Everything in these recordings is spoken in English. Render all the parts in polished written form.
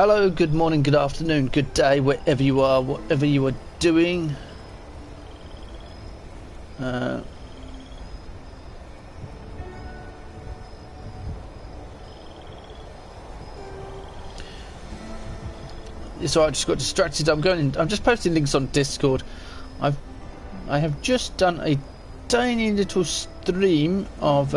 Hello, good morning, good afternoon, good day, wherever you are, whatever you are doing. So I just got distracted. I'm just posting links on Discord. I have just done a tiny little stream of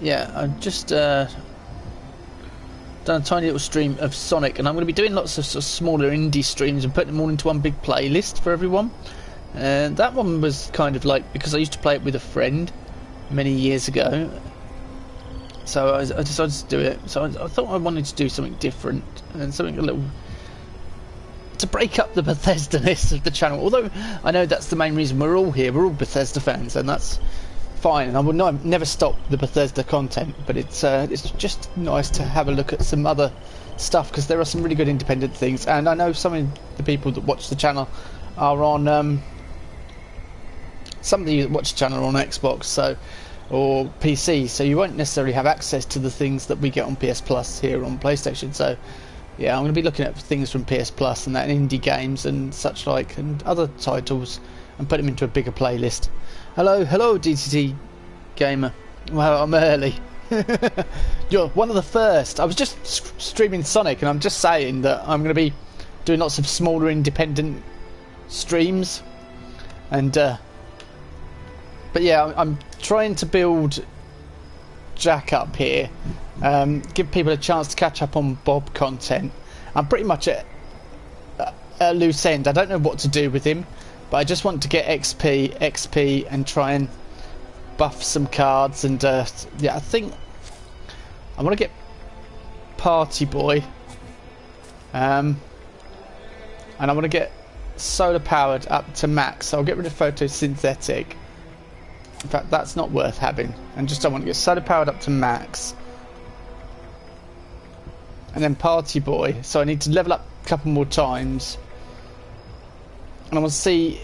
yeah, I've just done a tiny little stream of Sonic, and I'm going to be doing lots of, sort of smaller indie streams and putting them all into one big playlist for everyone. And that one was kind of like, because I used to play it with a friend many years ago, so I decided to do it. So I thought I wanted to do something different and something a little to break up the Bethesda-ness of the channel. Although I know that's the main reason we're all here. We're all Bethesda fans, and that's fine, and I will never stop the Bethesda content, but it's just nice to have a look at some other stuff, because there are some really good independent things, and I know some of the people that watch the channel are on some of you that watch the channel are on Xbox or PC, so you won't necessarily have access to the things that we get on PS Plus here on PlayStation. So yeah, I'm going to be looking at things from PS Plus and that, indie games and such like, and other titles, and put them into a bigger playlist. Hello, DTT Gamer. Well, I'm early. You're one of the first. I was just streaming Sonic, and I'm just saying that I'm going to be doing lots of smaller independent streams. And, but yeah, I'm trying to build Jack up here. Give people a chance to catch up on Bob content. I'm pretty much at a loose end. I don't know what to do with him, but I just want to get XP, and try and buff some cards. And yeah, I think I want to get Party Boy, and I want to get solar powered up to max. So I'll get rid of photosynthetic. In fact, that's not worth having. And just I want to get solar powered up to max, and then Party Boy. So I need to level up a couple more times. And I want to see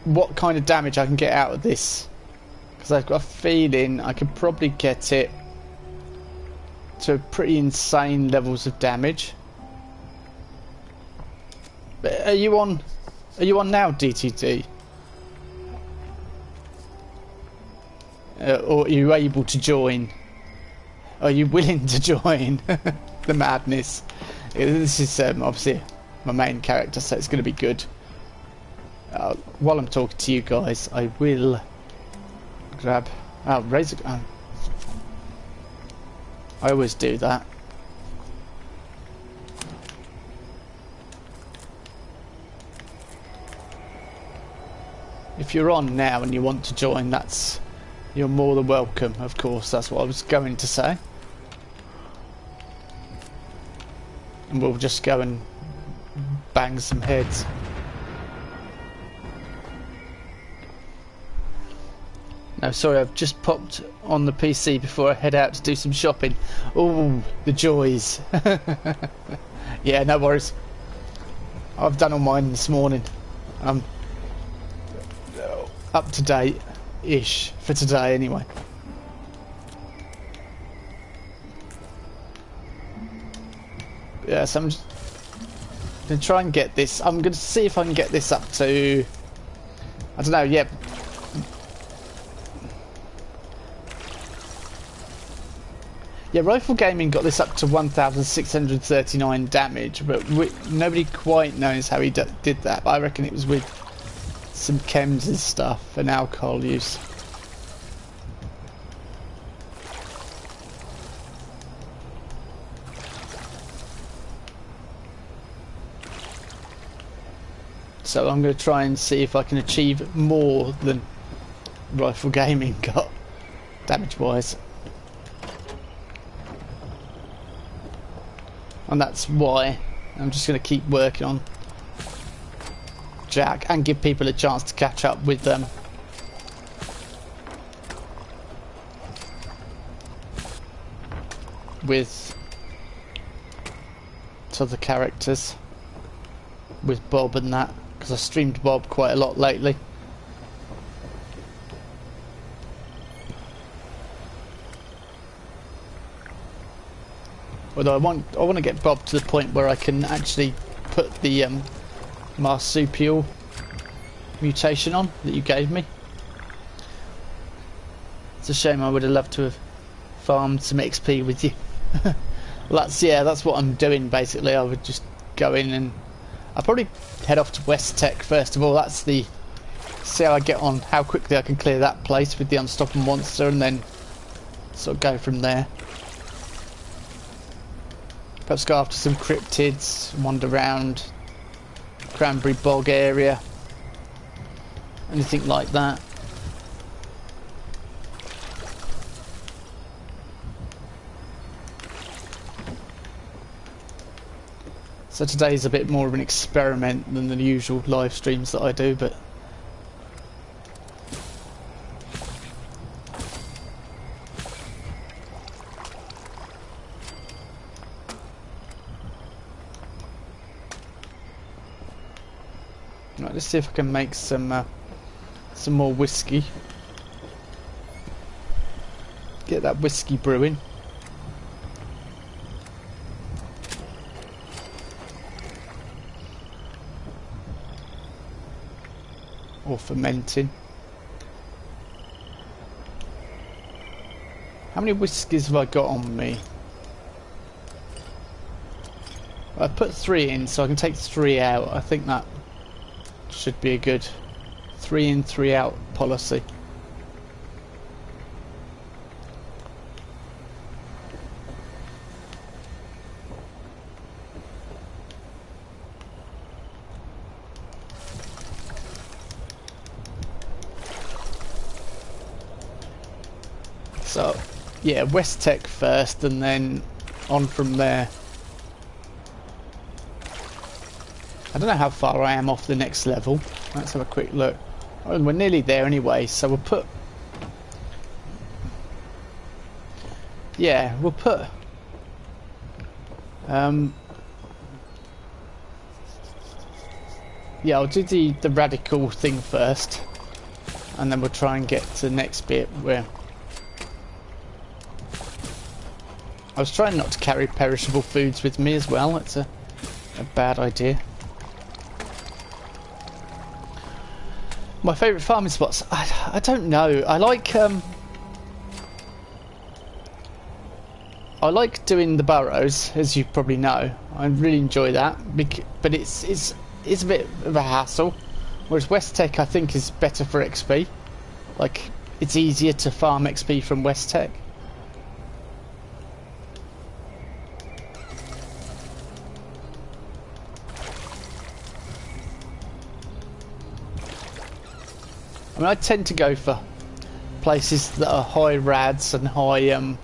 what kind of damage I can get out of this, because I've got a feeling I could probably get it to pretty insane levels of damage. But are you on now, DTT? Or are you able to join? Are you willing to join the madness? This is obviously my main character, so it's going to be good. While I'm talking to you guys, I will grab razor. I always do that. If you're on now and you want to join, you're more than welcome. Of course, that's what I was going to say. And we'll just go and bang some heads. No, sorry, I've just popped on the PC before I head out to do some shopping. Oh, the joys. Yeah, no worries. I've done all mine this morning. I'm up to date-ish for today anyway. Yeah, so I'm just going to try and get this. I'm going to see if I can get this up to, I don't know, yeah. Yeah, Rifle Gaming got this up to 1,639 damage, but nobody quite knows how he did that. But I reckon it was with some chems and stuff and alcohol use. So I'm going to try and see if I can achieve more than Rifle Gaming got, damage-wise. And that's why I'm just going to keep working on Jack and give people a chance to catch up with them. With other characters. With Bob and that. Because I streamed Bob quite a lot lately. Although I want to get Bob to the point where I can actually put the marsupial mutation on that you gave me. It's a shame. I would have loved to have farmed some XP with you. Well, that's what I'm doing basically. I would just go in and I'll probably head off to West Tech first of all. That's the see how I get on, how quickly I can clear that place with the unstoppable monster, and then sort of go from there. Perhaps go after some cryptids, wander around Cranberry Bog area, anything like that. So today's a bit more of an experiment than the usual live streams that I do, but right, let's see if I can make some more whiskey. Get that whiskey brewing. Or fermenting. How many whiskies have I got on me? I put 3 in, so I can take 3 out. I think that should be a good 3 in, 3 out policy. So, yeah, West Tech first, and then on from there. I don't know how far I am off the next level. Let's have a quick look. Oh, we're nearly there anyway, so we'll put... yeah, we'll put... yeah, I'll do the radical thing first, and then we'll try and get to the next bit where... I was trying not to carry perishable foods with me as well. That's a bad idea. My favourite farming spots? I don't know. I like doing the burrows, as you probably know. I really enjoy that, but it's a bit of a hassle. Whereas West Tech, I think, is better for XP. Like, it's easier to farm XP from West Tech. I mean, I tend to go for places that are high rads and high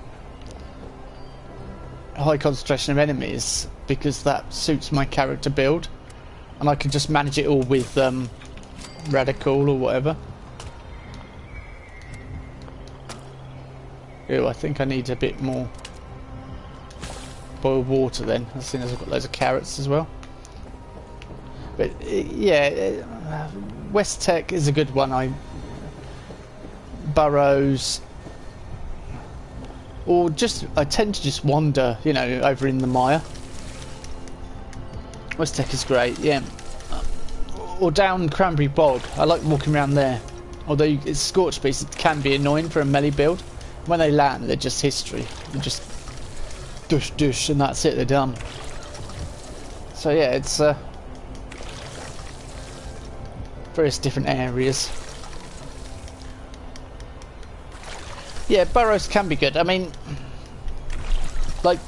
concentration of enemies, because that suits my character build, and I can just manage it all with radical or whatever. Ew, I think I need a bit more boiled water then, as soon as I've got loads of carrots as well. But yeah, West Tech is a good one. Burrows, or just I tend to just wander, you know, over in the mire. West Tech is great, yeah. Or down Cranberry Bog. I like walking around there. Although it's scorched beast, it can be annoying for a melee build. When they land, they're just history. They're just dush dush, and that's it. They're done. So yeah, it's various different areas. Yeah, burrows can be good. I mean, like,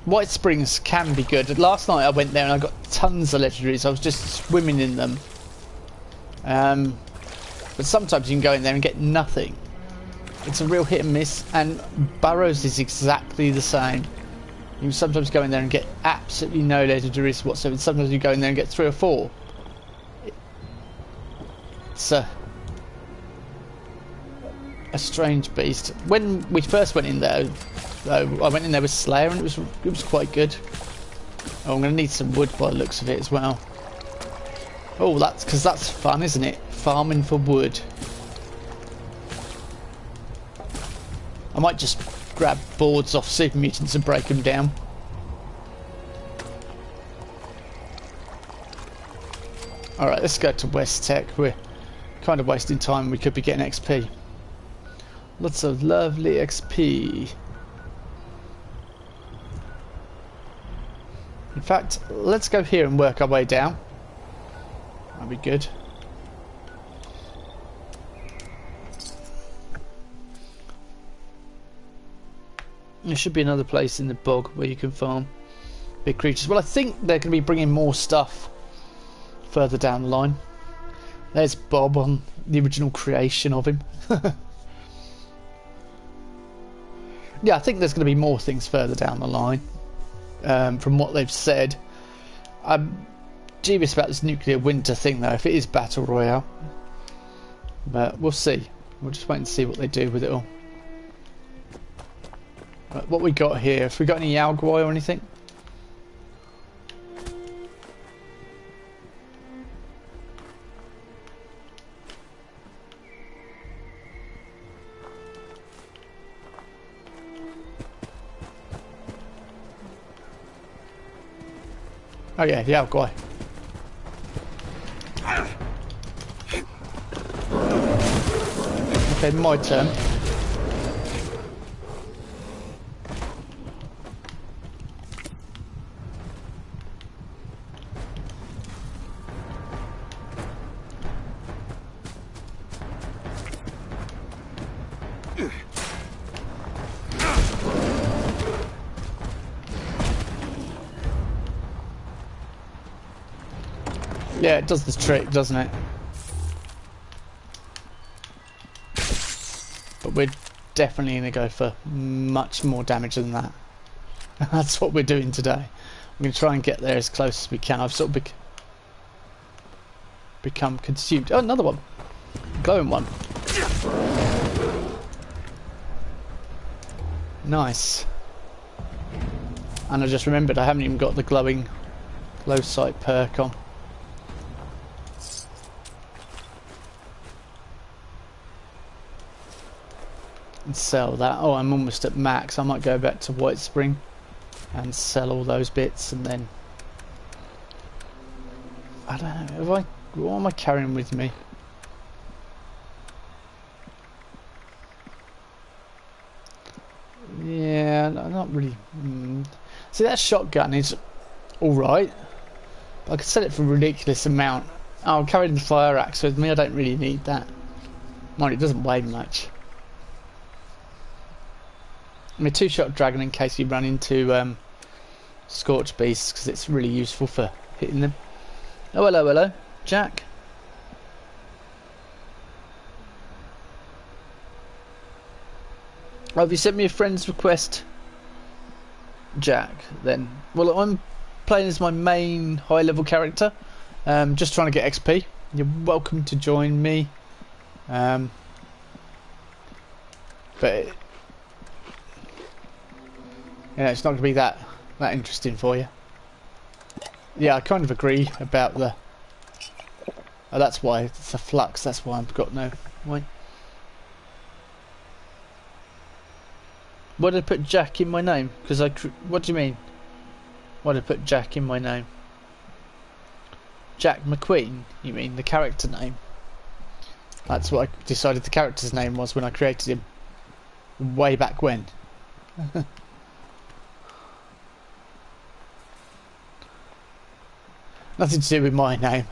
White Springs can be good. Last night I went there and I got tons of legendaries. I was just swimming in them. But sometimes you can go in there and get nothing. It's a real hit and miss, and burrows is exactly the same. You can sometimes go in there and get absolutely no legendaries whatsoever. Sometimes you go in there and get 3 or 4. It's a strange beast. When we first went in there, though, I went in there with Slayer, and it was quite good. Oh, I'm going to need some wood by the looks of it as well. Oh, that's because that's fun, isn't it? Farming for wood. I might just grab boards off super mutants and break them down. Alright, let's go to West Tech. We're kind of wasting time. We could be getting XP. Lots of lovely XP. In fact, let's go here and work our way down. That'd be good. There should be another place in the bog where you can farm big creatures. Well, I think they're going to be bringing more stuff further down the line. There's Bob on the original creation of him. Yeah, I think there's going to be more things further down the line. From what they've said. I'm dubious about this nuclear winter thing though, if it is Battle Royale. But we'll see. We'll just wait and see what they do with it all. Right, what we got here? Have we got any Yalgwai or anything? Oh yeah, Yalgwai. Okay, my turn. Yeah, it does the trick, doesn't it? But we're definitely going to go for much more damage than that. That's what we're doing today. We're going to try and get there as close as we can. I've sort of become consumed. Oh, another one. Glowing one. Nice. And I just remembered I haven't even got the glowing glow sight perk on. And sell that. Oh, I'm almost at max. I might go back to White Spring and sell all those bits, and then I don't know. What am I carrying with me? Yeah, not really. See, that shotgun is all right. I could sell it for a ridiculous amount. I'll carry the fire axe with me. I don't really need that. Mind, it doesn't weigh much. I'm a two-shot dragon in case you run into scorch beasts, because it's really useful for hitting them. Oh, hello, Jack. Oh, have you sent me a friend's request, Jack? Then, well, I'm playing as my main high-level character. Just trying to get XP. You're welcome to join me. But yeah, it's not going to be that interesting for you. Yeah, I kind of agree about the... Oh, that's why. It's a flux. That's why I've got no... Why? Why did I put Jack in my name? Because I... What do you mean? Why did I put Jack in my name? Jack McQueen, you mean? The character name? That's what I decided the character's name was when I created him. Way back when. Nothing to do with my name.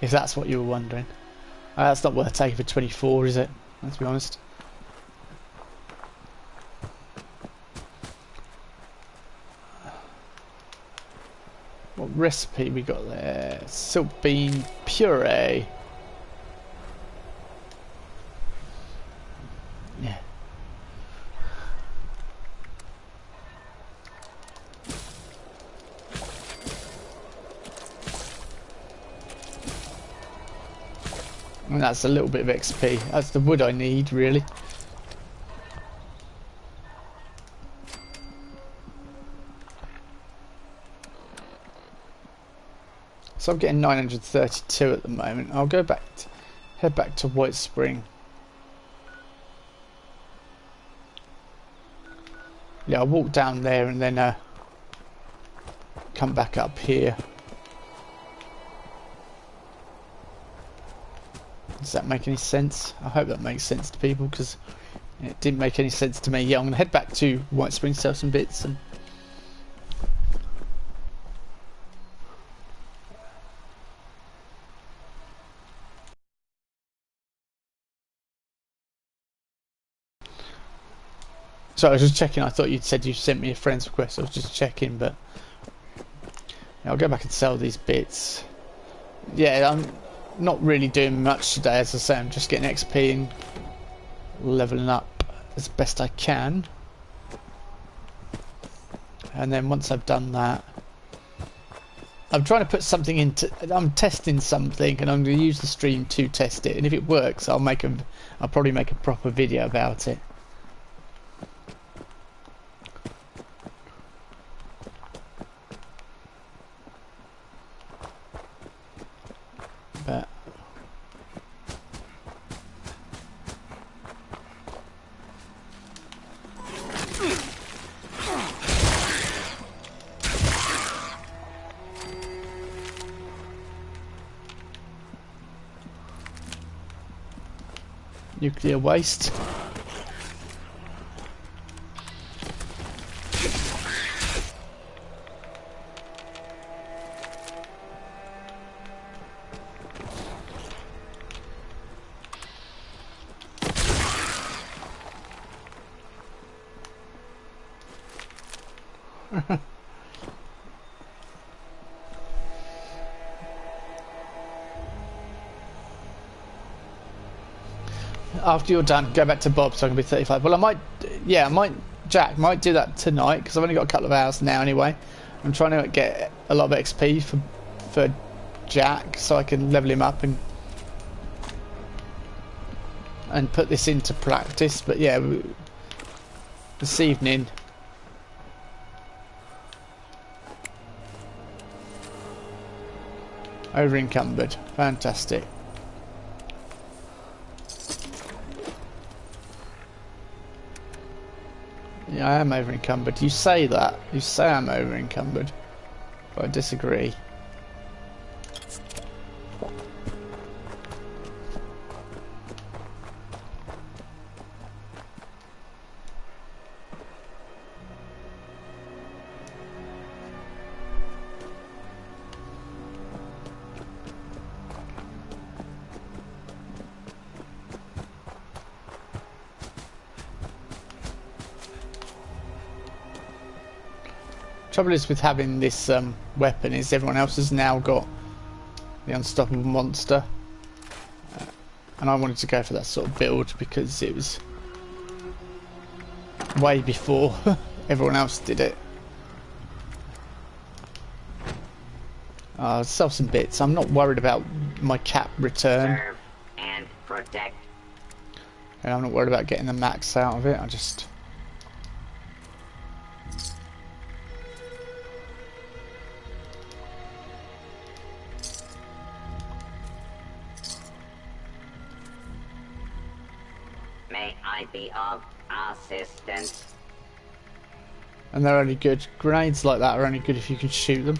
If that's what you were wondering. That's not worth taking for 24, is it? Let's be honest. What recipe we got there? Silk bean puree. Yeah. And that's a little bit of XP. That's the wood I need, really. So I'm getting 932 at the moment. I'll go back, head back to White Spring. Yeah, I'll walk down there and then come back up here. Does that make any sense? I hope that makes sense to people, because it didn't make any sense to me. Yeah, I'm going to head back to White Spring, sell some bits, and so I was just checking. I thought you'd said you sent me a friend's request. I was just checking, but yeah, I'll go back and sell these bits. Yeah, I'm not really doing much today, as I say. I'm just getting XP and leveling up as best I can. And then once I've done that, I'm trying to put something into. I'm testing something, and I'm going to use the stream to test it. And if it works, I'll probably make a proper video about it. But nuclear waste. After you're done, go back to Bob, so I can be 35. Well, I might, yeah, Jack might do that tonight, because I've only got a couple of hours now anyway. I'm trying to get a lot of XP for Jack, so I can level him up and put this into practice. But yeah, this evening. Over encumbered. Fantastic. Yeah, I am over encumbered. You say that. You say I'm over encumbered. But I disagree. Trouble is with having this weapon is everyone else has now got the unstoppable monster, and I wanted to go for that sort of build because it was way before everyone else did it. I'll sell some bits. I'm not worried about my cap return. Serve and protect. And I'm not worried about getting the max out of it. I just... May I be of assistance? And they're only good. Grenades like that are only good if you can shoot them.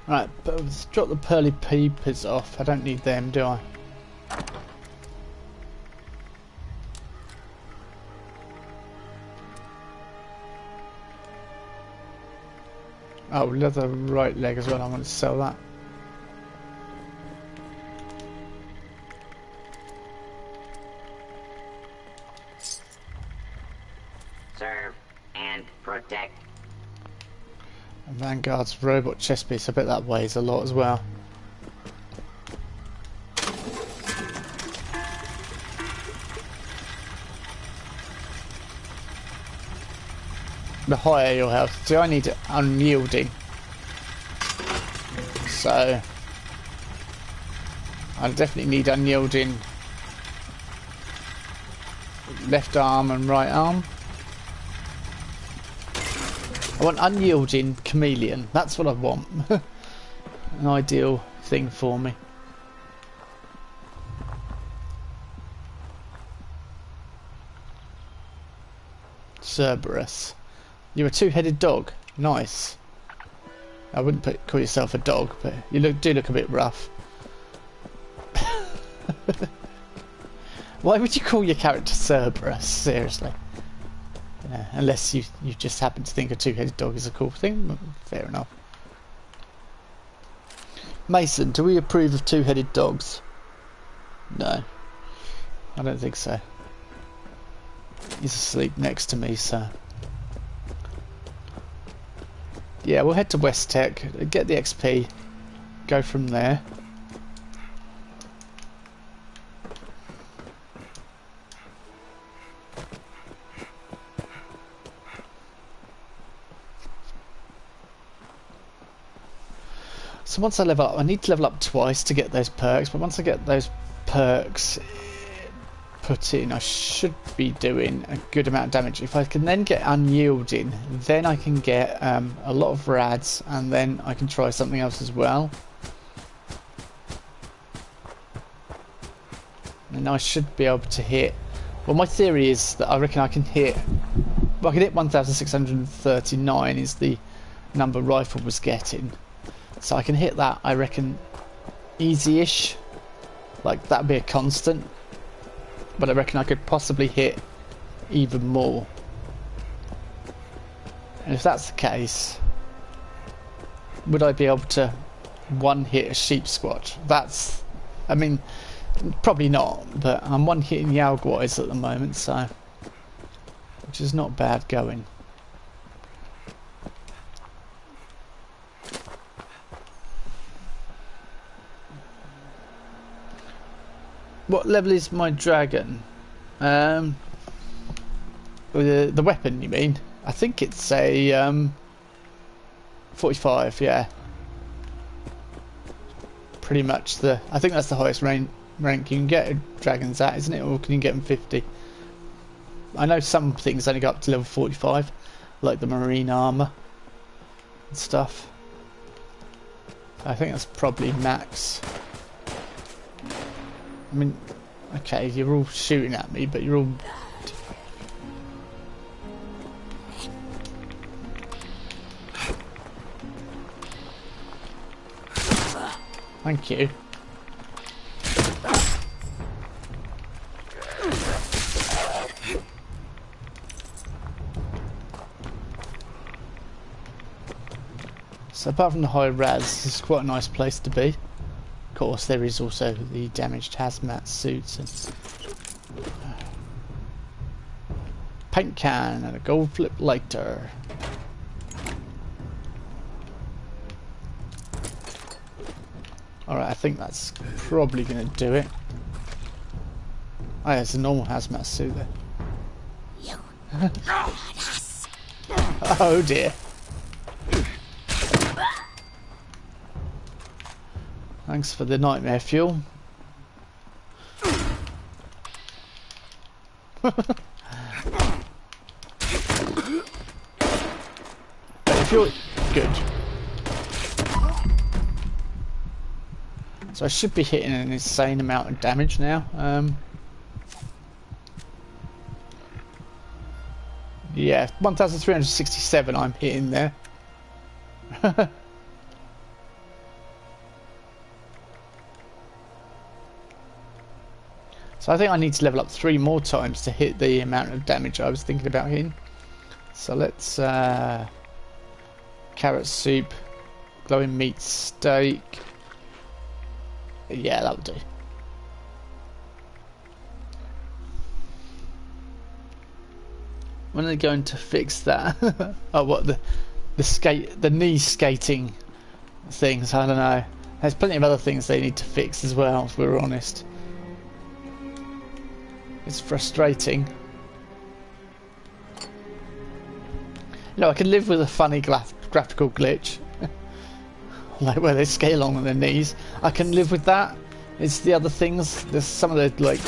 Right, but let's drop the pearly peepers off. I don't need them, do I? Oh, leather right leg as well. I want to sell that. Serve and protect. And Vanguard's robot chest piece. I bet that weighs a lot as well. The higher your health. See, I need unyielding. So I definitely need unyielding left arm and right arm. I want unyielding chameleon. That's what I want. An ideal thing for me. Cerberus. You're a two-headed dog. Nice. I wouldn't call yourself a dog, but you do look a bit rough. Why would you call your character Cerberus? Seriously. Yeah, unless you just happen to think a two-headed dog is a cool thing. Fair enough. Mason, do we approve of two-headed dogs? No. I don't think so. He's asleep next to me, so... Yeah, we'll head to West Tech, get the XP, go from there. So once I level up, I need to level up twice to get those perks, but once I get those perks put in, I should be doing a good amount of damage. If I can then get unyielding, then I can get a lot of rads, and then I can try something else as well. And I should be able to hit... Well, my theory is that I reckon I can hit... Well, I can hit 1,639 is the number Rifle was getting. So I can hit that, I reckon, easy-ish. Like, that'd be a constant. But I reckon I could possibly hit even more. And if that's the case, would I be able to one-hit a sheep squatch? That's... I mean, probably not, but I'm one-hitting Yalgwise at the moment, so... Which is not bad going. What level is my dragon? The weapon, you mean? I think it's a 45. Yeah. Pretty much the. I think that's the highest rank you can get a dragons at, isn't it? Or can you get them 50? I know some things only go up to level 45, like the marine armor and stuff. I think that's probably max. I mean, okay, you're all shooting at me, but you're all... Thank you. So apart from the high res, this is quite a nice place to be. Of course, there is also the damaged hazmat suits and paint can and a gold flip lighter. Alright, I think that's probably going to do it. Oh, yeah, it's a normal hazmat suit there. Oh dear. Thanks for the nightmare fuel. But if you're good. So I should be hitting an insane amount of damage now. Yeah, 1,367 I'm hitting there. So I think I need to level up 3 more times to hit the amount of damage I was thinking about hitting. So let's carrot soup, glowing meat steak. Yeah, that'll do. When are they going to fix that? Oh, what the knee skating things? I don't know. There's plenty of other things they need to fix as well, if we're honest. It's frustrating. You know, I can live with a funny graphical glitch. Like where they scale on their knees. I can live with that. It's the other things. There's some of the, like,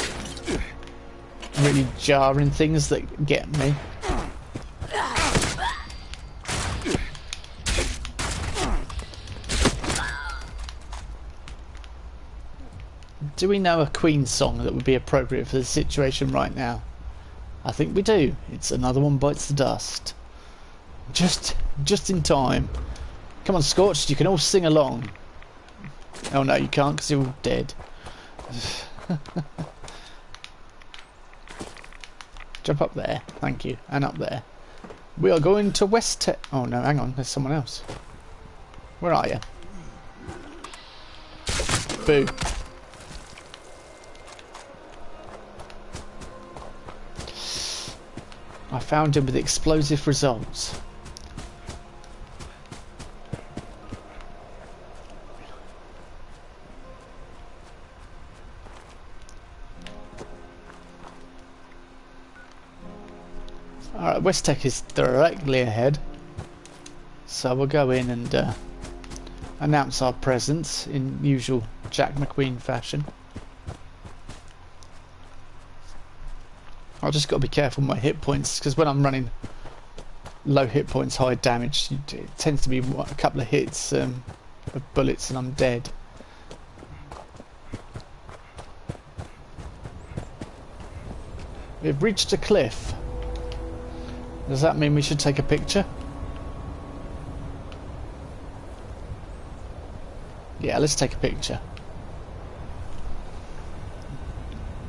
really jarring things that get me. Do we know a Queen song that would be appropriate for the situation right now? I think we do. It's Another One Bites the Dust. Just in time. Come on, Scorched, you can all sing along. Oh no, you can't because you're all dead. Jump up there, thank you, and up there. We are going to West Oh no, hang on, there's someone else. Where are you? Boo. I found him with explosive results. Alright, West Tech is directly ahead. So we'll go in and announce our presence in usual Jack McQueen fashion. I've just got to be careful with my hit points, because when I'm running low hit points, high damage, it tends to be a couple of hits of bullets and I'm dead. We've reached a cliff. Does that mean we should take a picture? Yeah, let's take a picture.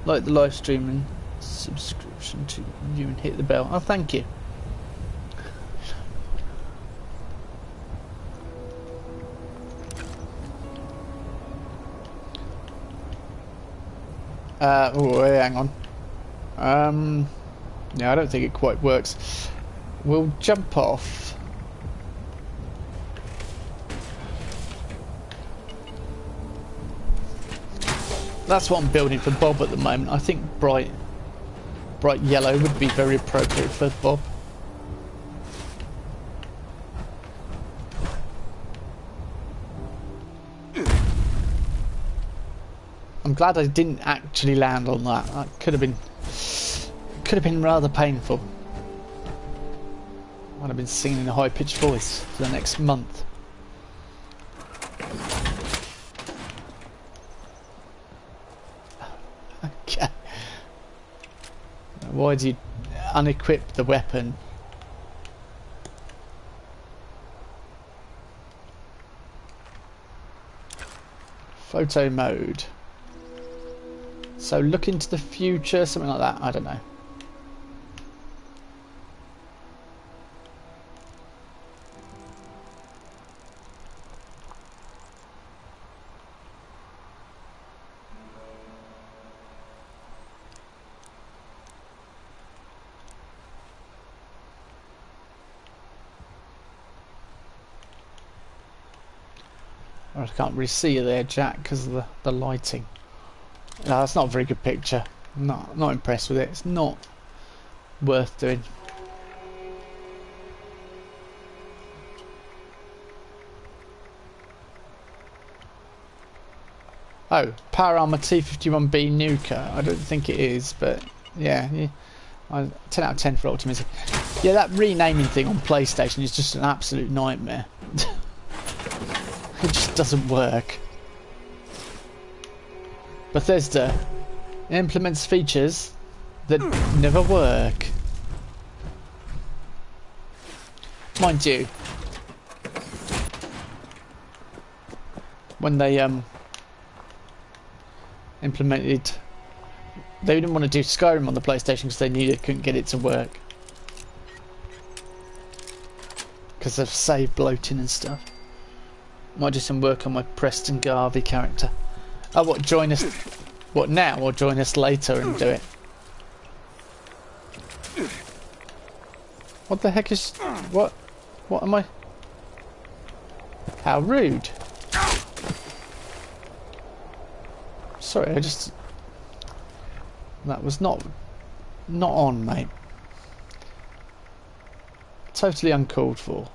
Like the live stream and subscription to you and hit the bell. Oh, thank you. Oh, hang on. No, I don't think it quite works. We'll jump off. That's what I'm building for Bob at the moment. I think bright yellow would be very appropriate for Bob. I'm glad I didn't actually land on that. That could have been rather painful. I'd have been singing in a high-pitched voice for the next month. Okay. Why do you unequip the weapon? Photo mode. So look into the future, something like that. I don't know. I can't really see you there, Jack, because of the lighting. No, that's not a very good picture. I'm not impressed with it. It's not worth doing. Oh, Power Armor T51B Nuka. I don't think it is, but yeah. 10 out of 10 for optimism. Yeah, that renaming thing on PlayStation is just an absolute nightmare. It just doesn't work. Bethesda implements features that never work. Mind you, when they implemented, they didn't want to do Skyrim on the PlayStation because they knew they couldn't get it to work because of save bloating and stuff. Might do some work on my Preston Garvey character. Oh, what, join us, what now, or join us later and do it? What the heck is, what am I, how rude. Sorry, that was not on, mate. Totally uncalled for.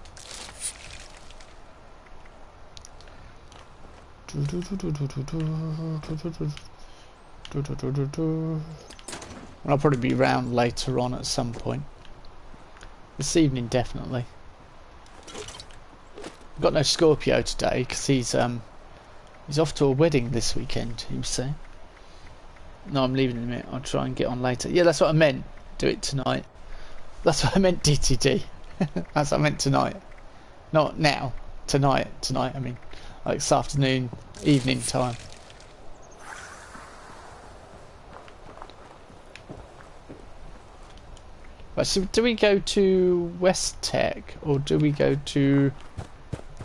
I'll probably be round later on at some point. This evening, definitely. I've got no Scorpio today because he's off to a wedding this weekend, he was saying. No, I'm leaving in a minute. I'll try and get on later. Yeah, that's what I meant. Do it tonight. That's what I meant, DTD. As I meant tonight. Not now. Tonight. I mean, like this afternoon, evening time. Right, so do we go to West Tech or do we go to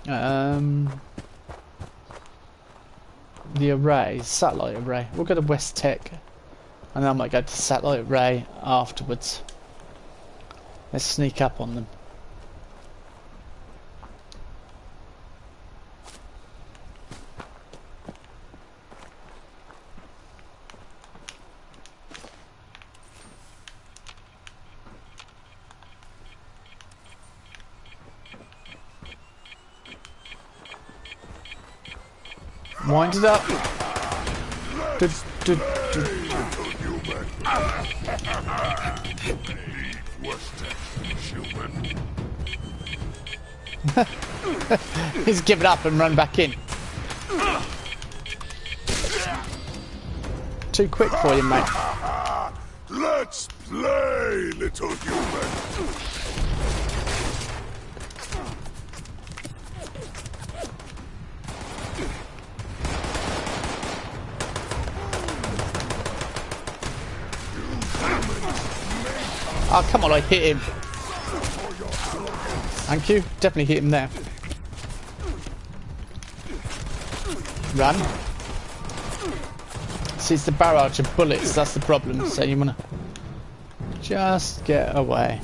the array, satellite array? We'll go to West Tech and then I might go to satellite array afterwards. Let's sneak up on them. Wind it up. He's given up and run back in. Too quick for you, mate. Let's play, little human. Oh, come on, I hit him. Thank you. Definitely hit him there. Run. See, it's the barrage of bullets, that's the problem. So you want to just get away.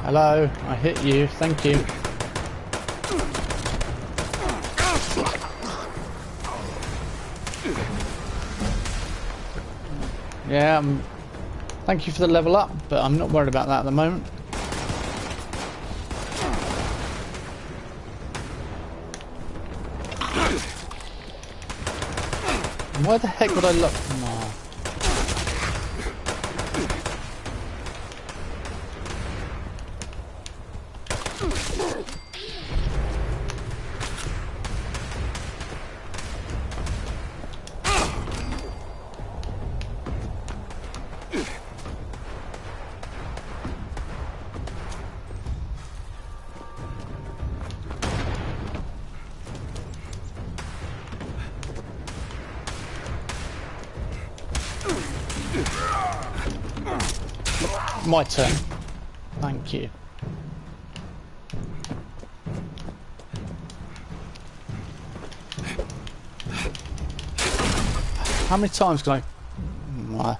Hello, I hit you, thank you. Yeah, thank you for the level up, but I'm not worried about that at the moment. Why the heck would I look? No. My turn. Thank you. How many times can I...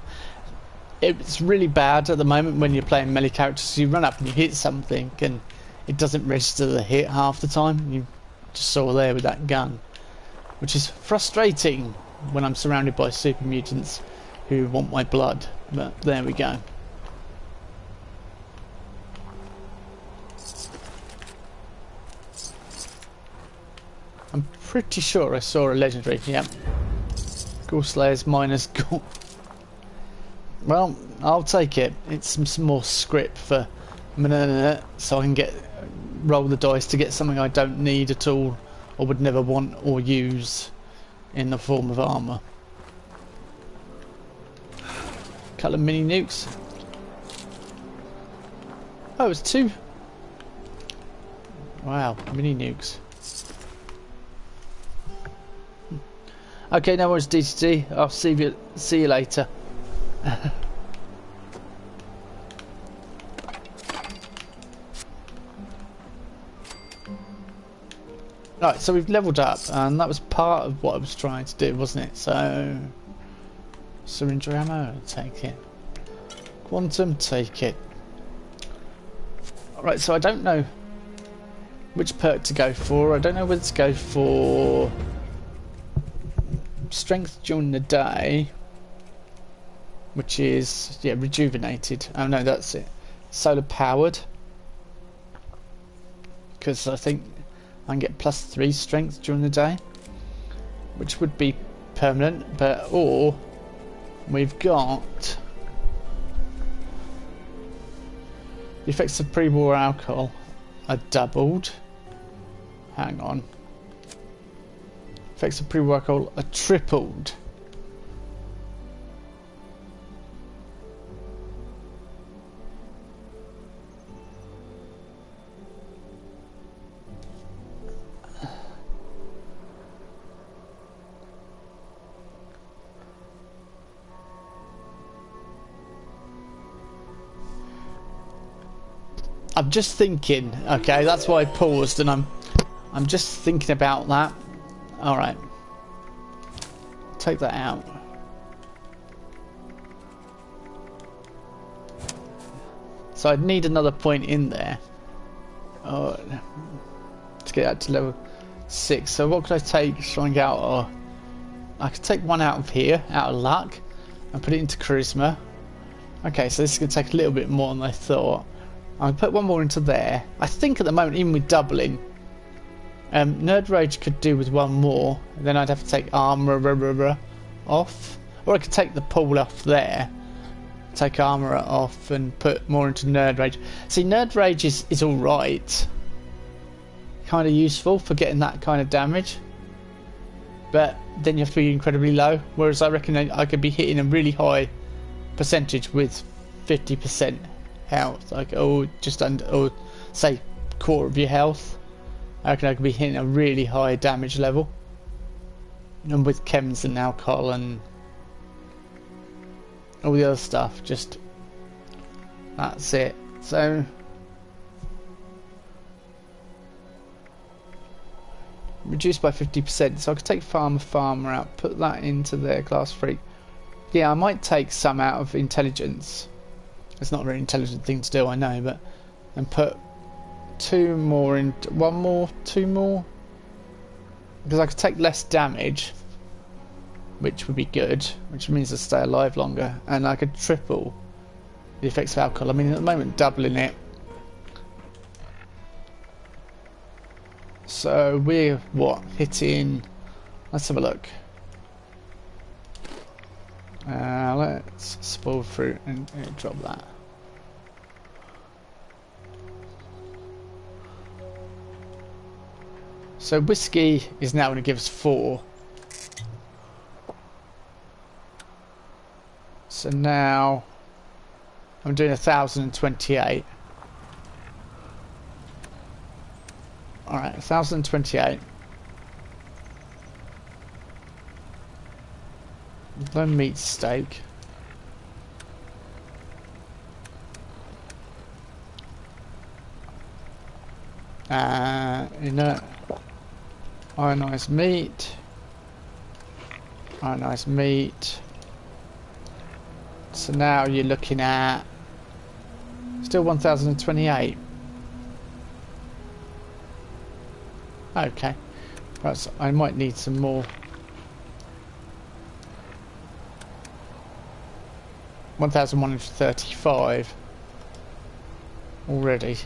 It's really bad at the moment when you're playing melee characters. You run up and you hit something and it doesn't register the hit half the time. You just saw there with that gun. Which is frustrating when I'm surrounded by super mutants who want my blood. But there we go. I'm pretty sure I saw a legendary, yeah. Ghoul Slayers minus Ghoul. Well, I'll take it. It's some more script for so I can roll the dice to get something I don't need at all or would never want or use in the form of armour. Couple of mini nukes. Oh, it's two. Wow, mini nukes. Okay, no worries, DTT. I'll see you later. Right, so we've leveled up, and that was part of what I was trying to do, wasn't it? So, syringe ammo, take it. Quantum, take it. Alright, so I don't know which perk to go for. I don't know whether to go for strength during the day, which is, yeah, rejuvenated. Oh no, that's it. Solar powered. Because I think I can get +3 strength during the day, which would be permanent, but or we've got the effects of pre-war alcohol are doubled. Hang on. Effects of pre-war alcohol are tripled. I'm just thinking, okay, that's why I paused, and I'm just thinking about that. Alright. Take that out. So I'd need another point in there. To get that to level 6. So what could I take something out of? I could take one out of here, out of luck, and put it into charisma. Okay, so this is going to take a little bit more than I thought. I'll put one more into there. I think at the moment, even with doubling, Nerd Rage could do with one more. Then I'd have to take armor off, or I could take the pool off there, take armor off, and put more into Nerd Rage. See, Nerd Rage is all right, kind of useful for getting that kind of damage, but then you have to be incredibly low. Whereas I reckon I could be hitting a really high percentage with 50%. Health, like just under, or say quarter of your health. I reckon I could be hitting a really high damage level, and with chems and alcohol and all the other stuff, just that's it. So reduced by 50%. So I could take farmer out, put that into their class 3. Yeah, I might take some out of intelligence. It's not a very intelligent thing to do, I know, but and put 2 more in, 1 more, 2 more, because I could take less damage, which would be good, which means I stay alive longer, and I could triple the effects of alcohol. I mean, at the moment, doubling it. So we're what, hitting? Let's have a look. Let's spoil fruit and drop that. So whiskey is now going to give us 4. So now I'm doing 1,028. Alright, 1,028. No meat steak. Inert ionized meat. Ionized meat. So now you're looking at still 1,028. Okay. Right, so I might need some more. 1,135 already,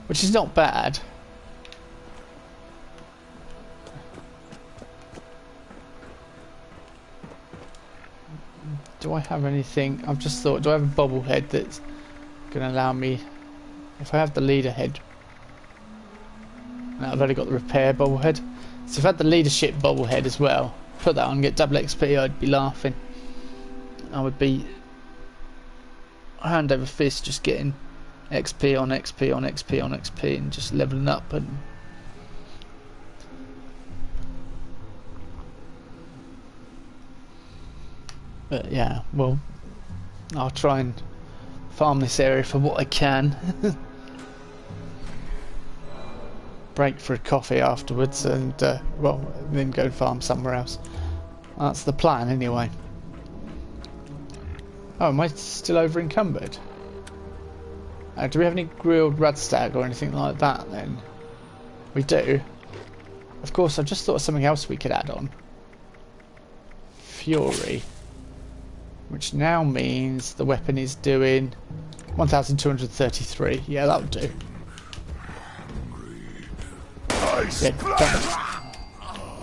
which is not bad. Do I have anything? I've just thought, do I have a bobblehead that's going to allow me, if I have the leader head, I've only got the repair bobblehead, so if I had the leadership bobblehead as well, put that on and get double XP, I'd be laughing. I would be hand over fist just getting XP on XP on XP on XP and just leveling up. And but yeah, well, I'll try and farm this area for what I can. Break for a coffee afterwards and well, then go farm somewhere else. That's the plan anyway. Oh, am I still over encumbered? Do we have any grilled radstag or anything like that then? We do. Of course, I just thought of something else we could add on. Fury. Which now means the weapon is doing 1,233. Yeah, that'll do. Yeah,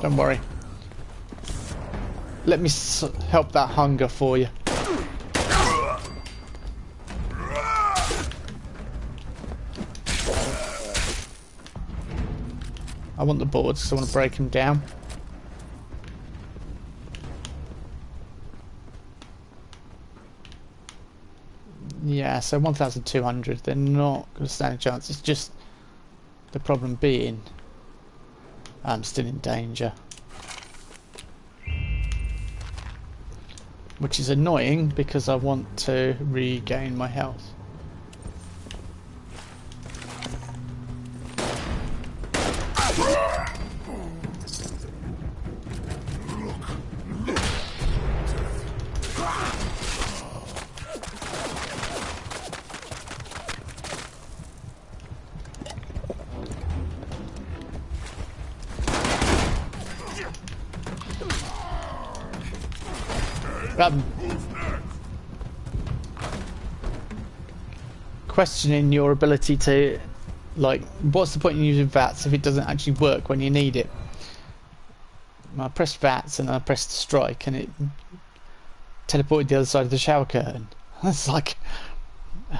Don't worry. Let me help that hunger for you. I want the boards because I want to break them down. Yeah, so 1,200. They're not going to stand a chance. It's just the problem being I'm still in danger. Which is annoying because I want to regain my health. Questioning your ability to, like, what's the point in using VATS if it doesn't actually work when you need it? I pressed VATS and I pressed strike and it teleported the other side of the shower curtain. It's like,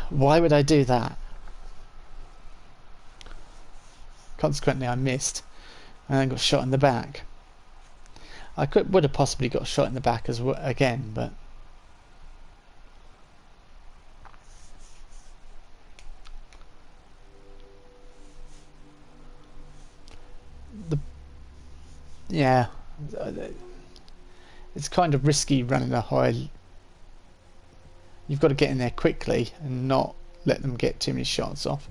why would I do that? Consequently, I missed and then got shot in the back. I would have possibly got shot in the back as well again, but yeah, it's kind of risky running a high. You've got to get in there quickly and not let them get too many shots off.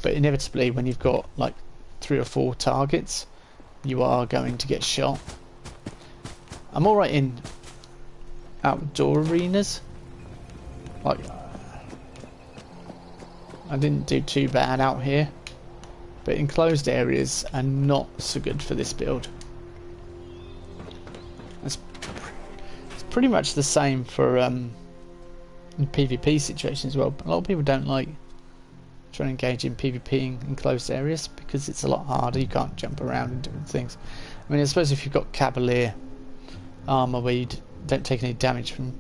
But inevitably, when you've got like 3 or 4 targets, you are going to get shot. I'm alright in outdoor arenas. Like, I didn't do too bad out here, but enclosed areas are not so good for this build. It's pretty much the same for in PvP situations as well. But a lot of people don't like trying to engage in PvP in enclosed areas because it's a lot harder. You can't jump around and different things. I mean, I suppose if you've got Cavalier armor where you don't take any damage from,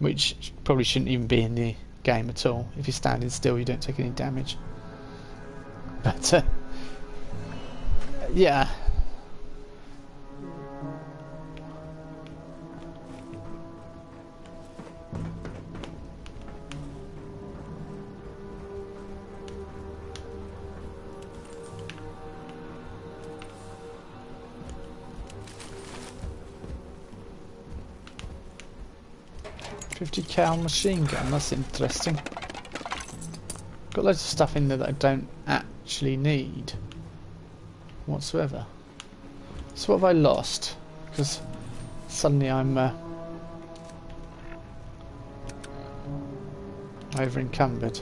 which probably shouldn't even be in the game at all. If you're standing still, you don't take any damage. But yeah. .50 cal machine gun, that's interesting. Got loads of stuff in there that I don't actually need whatsoever. So what have I lost? Because suddenly I'm over encumbered.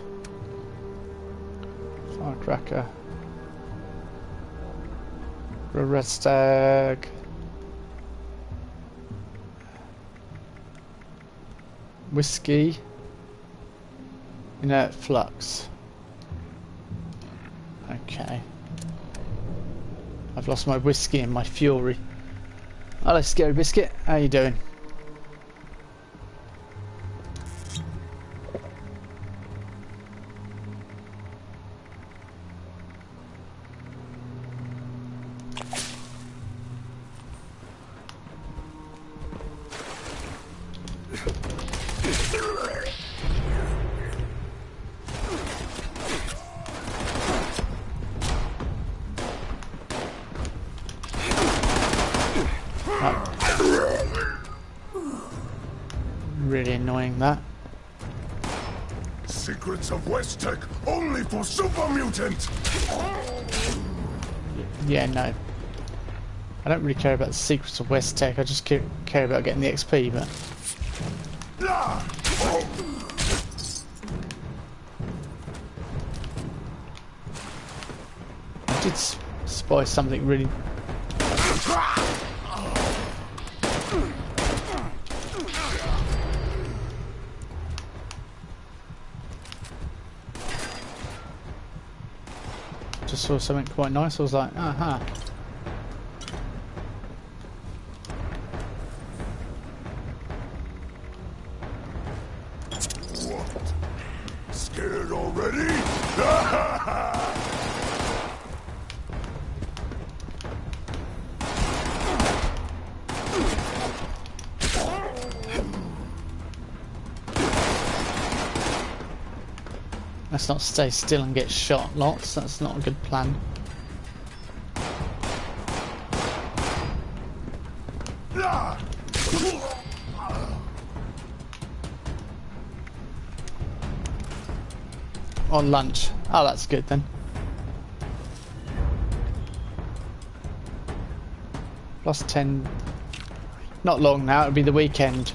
Firecracker. A red stag. Whiskey. Inert flux. Okay. I've lost my whiskey and my fury. Hello, Scary Biscuit. How you doing? Really annoying that. Secrets of West Tech only for super mutant. Yeah, no. I don't really care about the secrets of West Tech. I just care about getting the XP. But I did spy something really. Just saw something quite nice. I was like, aha. Scared already? Let's not stay still and get shot lots. That's not a good plan. On lunch. Oh, that's good then. Plus 10. Not long now, it'll be the weekend.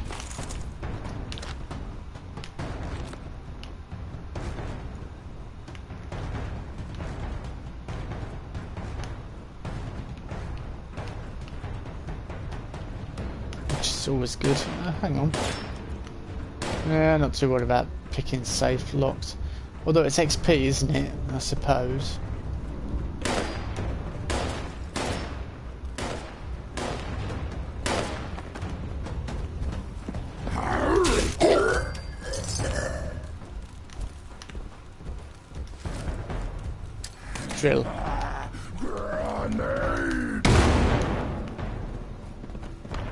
Which is always good. Hang on. Yeah, not too worried about picking safe locks. Although it's XP, isn't it? I suppose. Drill.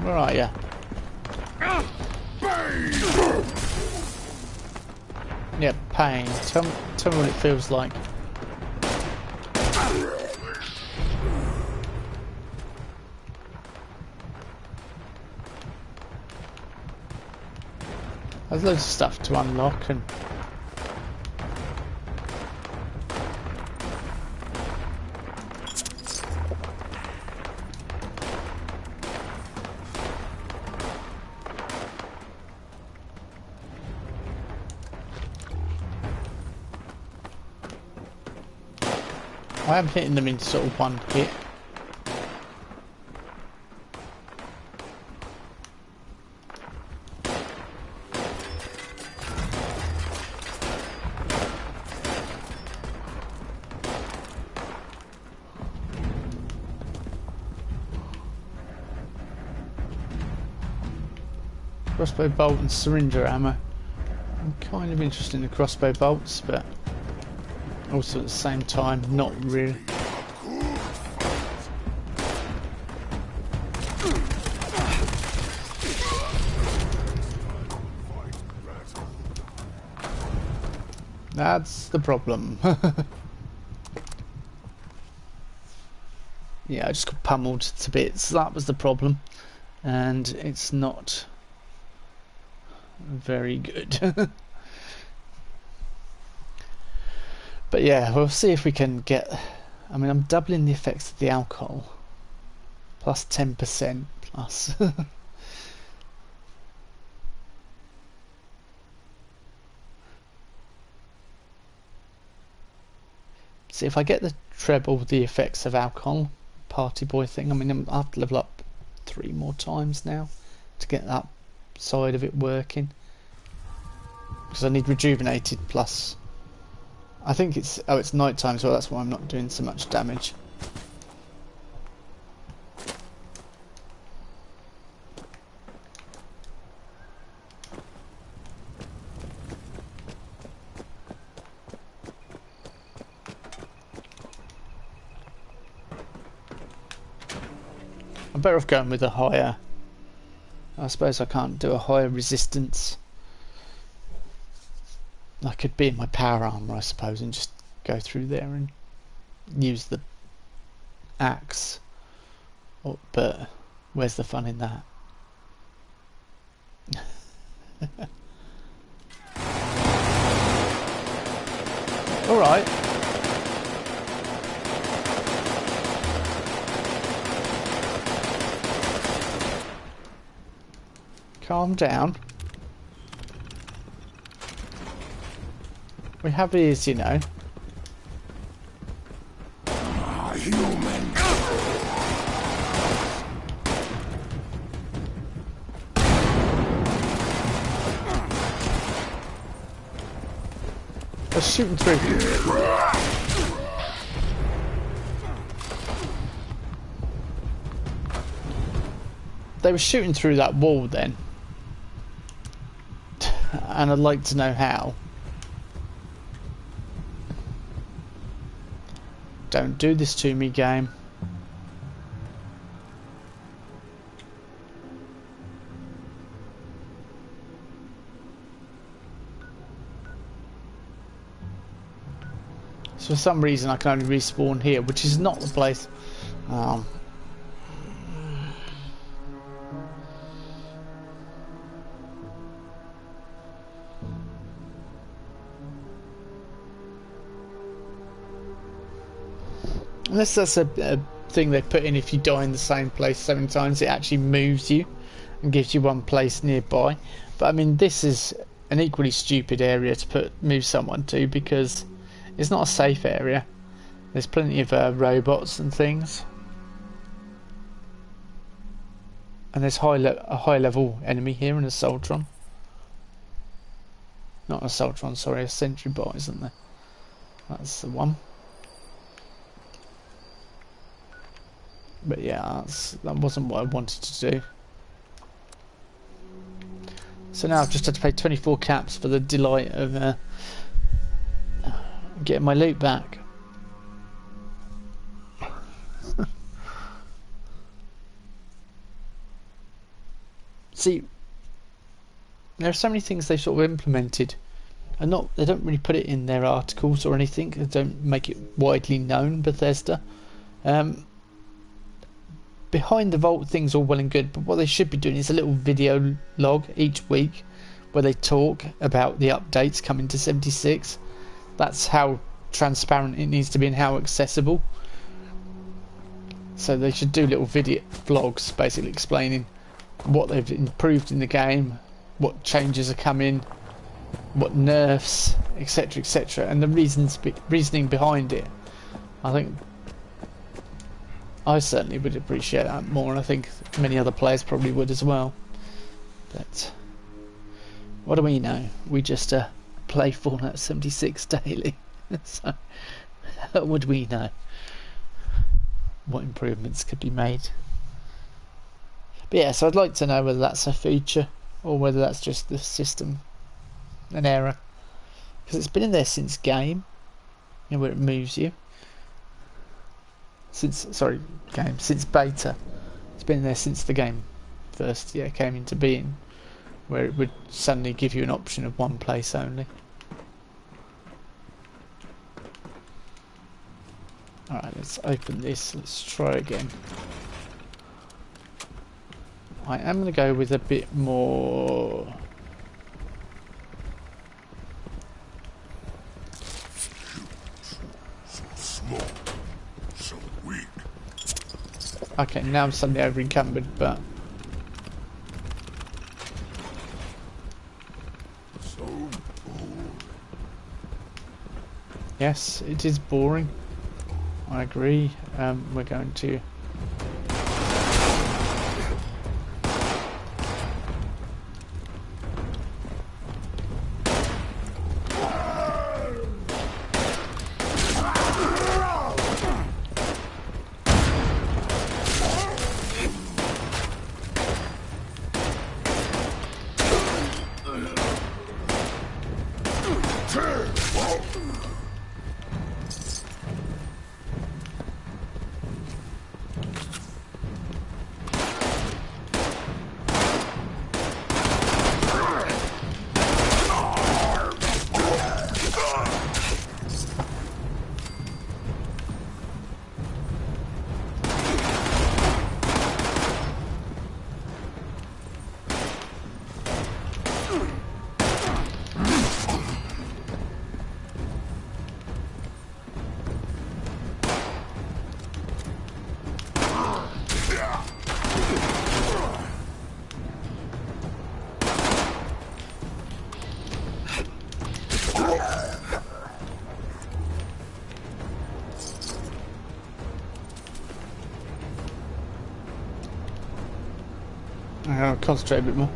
Where are you? Yeah, pain. Tell me what it feels like. There's loads of stuff to unlock and I am hitting them in sort of one hit. Crossbow bolt and syringer ammo. I'm kind of interested in the crossbow bolts, but also at the same time, not really. That's the problem. Yeah, I just got pummeled to bits. That was the problem. And it's not very good. But yeah, we'll see if we can get... I mean, I'm doubling the effects of the alcohol. Plus 10% plus. See if I get the treble the effects of alcohol, party boy thing. I mean, I have to level up 3 more times now to get that side of it working. Because I need rejuvenated plus... I think it's... oh, it's night time, so that's why I'm not doing so much damage. I'm better off going with a higher... I suppose I can't do a higher resistance. I could be in my power armor, I suppose, and just go through there and use the axe. Oh, but where's the fun in that? Alright. Calm down. We have ears, you know. Human. They're shooting through. They were shooting through that wall then. and I'd like to know how. Don't do this to me, game. So for some reason I can only respawn here, which is not the place. Unless that's a thing they put in, if you die in the same place 7 times, it actually moves you and gives you one place nearby. But I mean, this is an equally stupid area to move someone to, because it's not a safe area. There's plenty of robots and things, and there's a high level enemy here, an Assaultron. Not an Assaultron, sorry, a Sentry Bot, isn't there? That's the one. But yeah, that wasn't what I wanted to do. So now I've just had to pay 24 caps for the delight of getting my loot back. See, there are so many things they've sort of implemented, and they don't really put it in their articles or anything. They don't make it widely known, Bethesda. Behind the vault things all well and good, but what they should be doing is a little video log each week where they talk about the updates coming to 76. That's how transparent it needs to be and how accessible. So they should do little video vlogs basically explaining what they've improved in the game, what changes are coming, what nerfs, etc, etc, and the reasoning behind it. I think I certainly would appreciate that more, and I think many other players probably would as well. But what do we know? We just play Fallout 76 daily. So what would we know? What improvements could be made? But yeah, so I'd like to know whether that's a feature or whether that's just the system, an error, because it's been in there since game, you know, where it moves you. Since beta. It's been there since the game first came into being, where it would suddenly give you an option of one place only. Alright, let's open this, let's try again. I am going to go with a bit more... Okay, now I'm suddenly over encumbered, but yes, it is boring. I agree. We're going to I'll concentrate a bit more.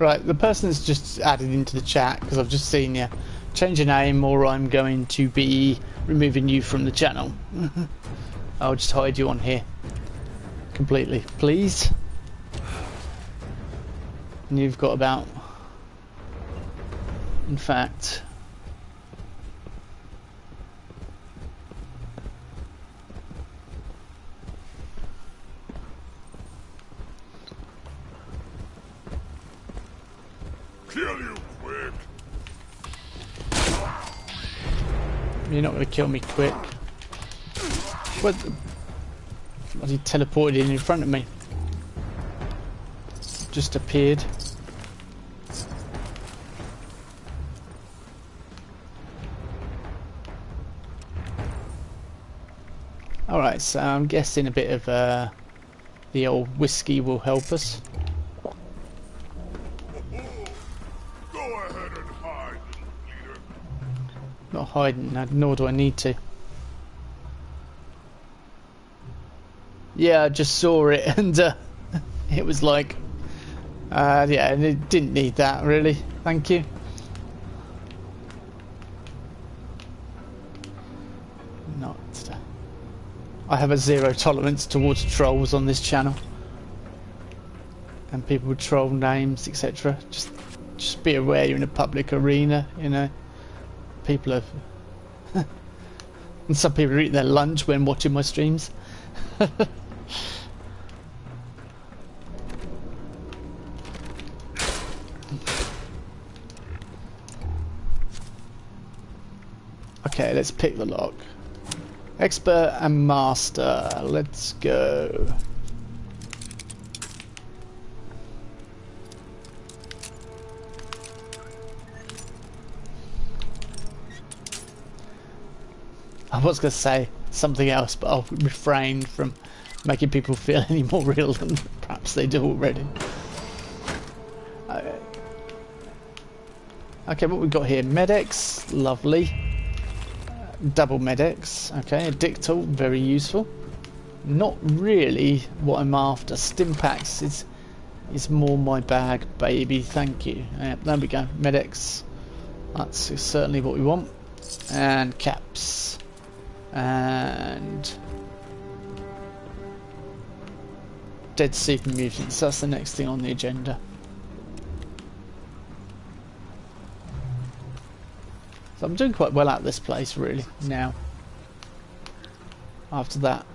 Right, the person that's just added into the chat, because I've just seen you, change your name or I'm going to be removing you from the channel. I'll just hide you on here. Completely. Please. And you've got about... In fact... Kill you quick. You're not going to kill me quick. What? He teleported in front of me. Just appeared. Alright, so I'm guessing a bit of the old whiskey will help us. Not hiding, nor do I need to. Yeah, I just saw it and it was like... yeah, and it didn't need that really. Thank you. Not... I have a zero tolerance towards trolls on this channel. And people with troll names, etc. Just be aware you're in a public arena, you know. People have... and some people are eating their lunch when watching my streams. Okay, let's pick the lock. Expert and master. Let's go. I was going to say something else, but I'll refrain from making people feel any more real than perhaps they do already. Okay, what we've got here? Medex, lovely. Double Medex, okay. A Dictal, very useful. Not really what I'm after. Stimpaks is more my bag, baby. Thank you. There we go. Medex. That's certainly what we want. And caps. And dead super mutants. That's the next thing on the agenda. So I'm doing quite well at this place really now, after that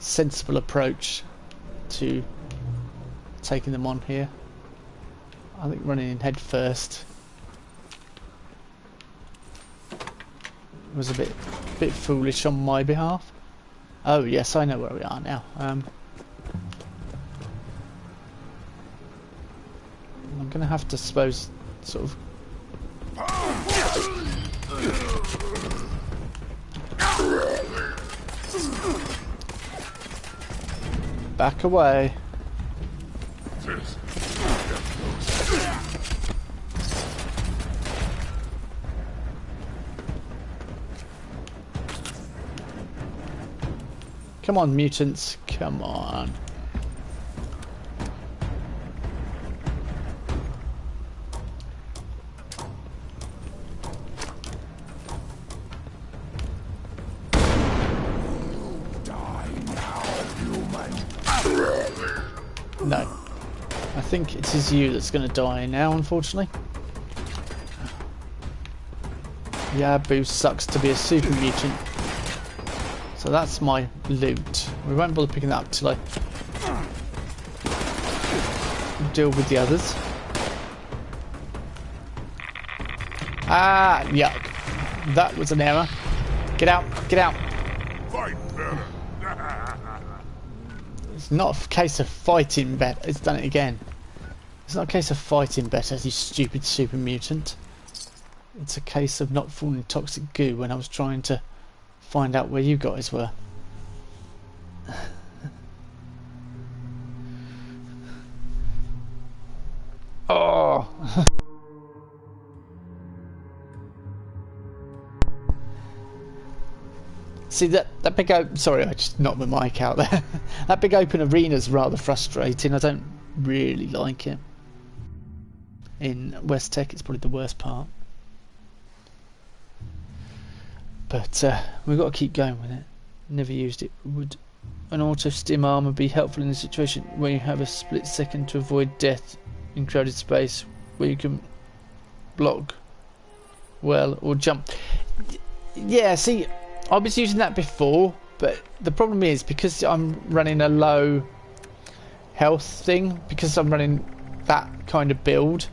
sensible approach to taking them on here. I think running in head first was a bit foolish on my behalf. Oh yes, I know where we are now. I'm gonna have to suppose sort of back away. Come on, mutants, come on. No. I think it is you that's going to die now, unfortunately. Yabu sucks to be a super mutant. So that's my loot. We won't bother picking that up till I deal with the others. Ah, yuck. That was an error. Get out, get out. Fight better. It's not a case of fighting better. It's done it again. It's not a case of fighting better, you stupid super mutant. It's a case of not falling toxic goo when I was trying to find out where you guys were. Oh. See that big open... Sorry, I just knocked my mic out there. That big open arena's rather frustrating. I don't really like it. in West Tech. It's probably the worst part. But we've got to keep going with it. Never used it. Would an auto stim armor be helpful in a situation where you have a split second to avoid death in crowded space, where you can block well or jump? Yeah, see, I was using that before, but the problem is because I'm running a low health thing, because I'm running that kind of build,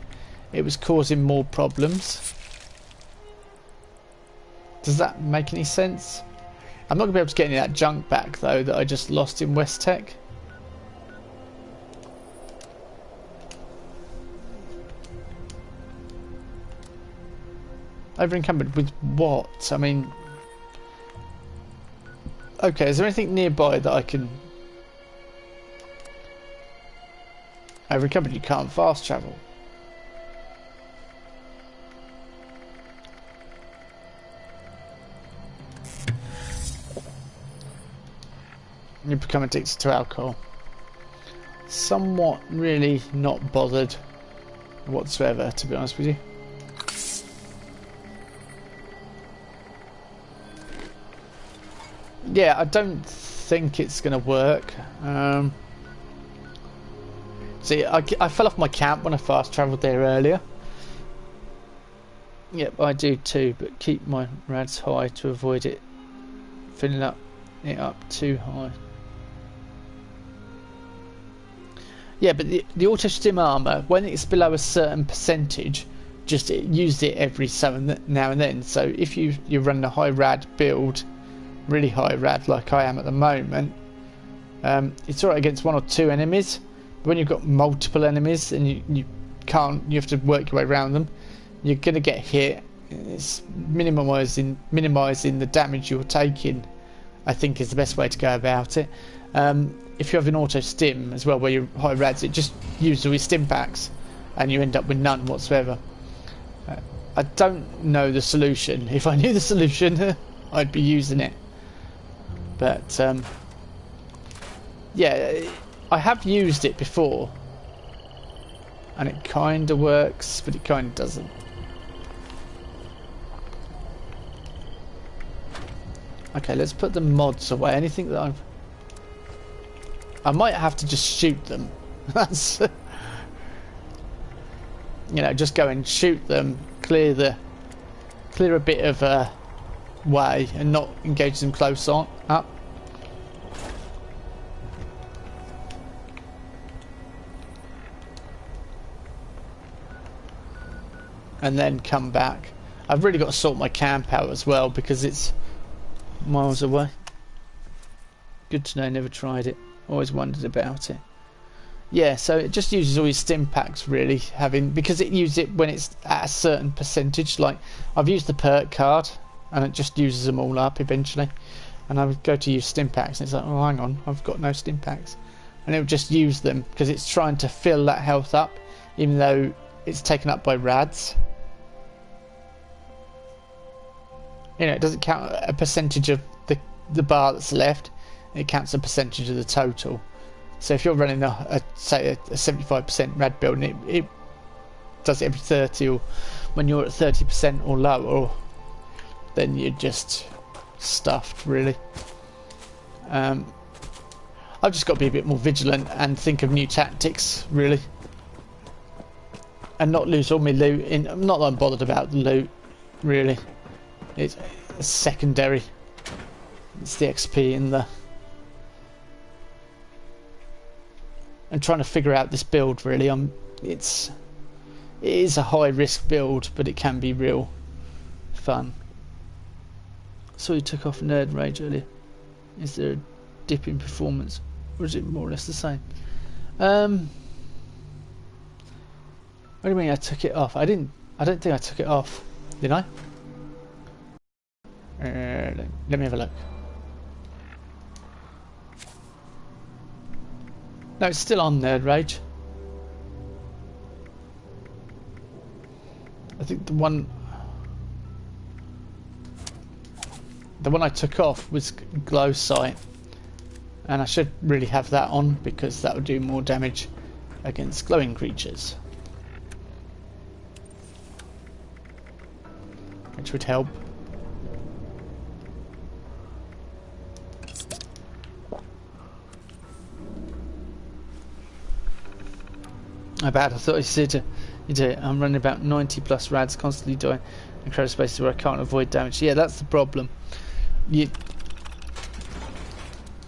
it was causing more problems. Does that make any sense? I'm not going to be able to get any of that junk back though that I just lost in West Tech. Over encumbered with what? I mean, okay, is there anything nearby that I can... Over encumbered, you can't fast travel. You become addicted to alcohol. Somewhat really not bothered whatsoever, to be honest with you. Yeah, I don't think it's going to work. See, I fell off my camp when I fast travelled there earlier. Yep, I do too, but keep my rads high to avoid it filling it up too high. Yeah, but the auto stim armor, when it's below a certain percentage, just use it every so now and then. So if you run a high rad build, really high rad like I am at the moment, it's alright against 1 or 2 enemies. But when you've got multiple enemies and you have to work your way around them, you're gonna get hit. It's minimising the damage you're taking, I think, is the best way to go about it. If you have an auto stim as well, where you're high rads, it just uses all your stim packs, and you end up with none whatsoever. I don't know the solution. If I knew the solution, I'd be using it. But yeah, I have used it before, and it kind of works, but it kind of doesn't. Okay, let's put the mods away. Anything that I might have to just shoot them. That's you know, just go and shoot them, clear a bit of a way, and not engage them close up. And then come back. I've really got to sort my camp out as well because it's miles away. Good to know, never tried it. Always wondered about it. Yeah, so it just uses all your stim packs really, because it uses it when it's at a certain percentage. Like I've used the perk card and it just uses them all up eventually. And I would go to use stim packs and it's like, oh hang on, I've got no stim packs. And it would just use them because it's trying to fill that health up, even though it's taken up by rads. You know, it doesn't count a percentage of the bar that's left. It counts a percentage of the total. So if you're running say a 75% rad build, and it does it every 30, or when you're at 30% or lower, then you're just stuffed really. I've just got to be a bit more vigilant and think of new tactics really, and not lose all my loot. Not that I'm bothered about the loot really. It's secondary. It's the XP and trying to figure out this build really. It is a high risk build, but it can be real fun. So you took off Nerd Rage earlier. Is there a dip in performance, or is it more or less the same? What do you mean I took it off? I don't think I took it off. Did I? Let me have a look. No, it's still on Nerd Rage. I think the one I took off was Glow Sight, and I should really have that on because that would do more damage against glowing creatures. which would help. I thought you said you do it. I'm running about 90 plus rads, constantly dying in crowded spaces where I can't avoid damage. Yeah, that's the problem.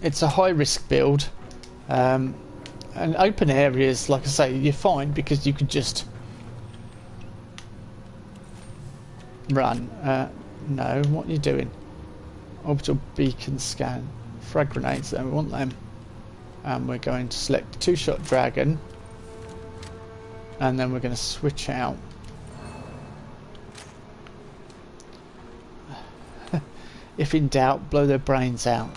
It's a high risk build, and open areas, like I say, you're fine because you could just run. No, what are you doing? Orbital beacon scan. Frag grenades, then we want them. And we're going to select two-shot dragon. And then we're going to switch out. If in doubt, blow their brains out.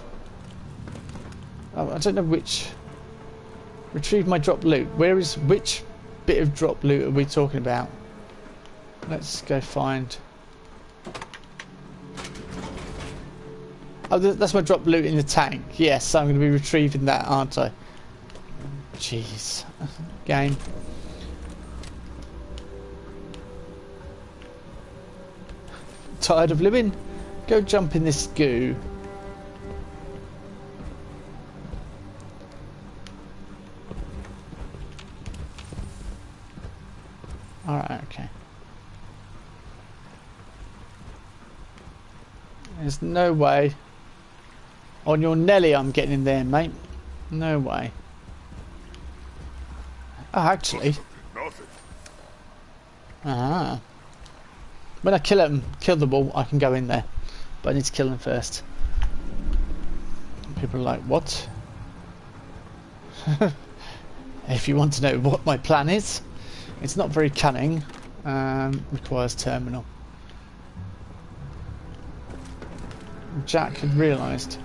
Oh, I don't know which. Retrieve my drop loot. Which bit of drop loot are we talking about? Let's go find. Oh, that's my drop loot in the tank. Yes, I'm going to be retrieving that, aren't I? Jeez. Game. Tired of living? Go jump in this goo. Alright, okay. There's no way. On your Nelly I'm getting in there, mate. No way. Oh, actually. Ah. When I kill them all, I can go in there. But I need to kill them first. People are like, what? If you want to know what my plan is, it's not very cunning. Requires terminal. Jack had realised.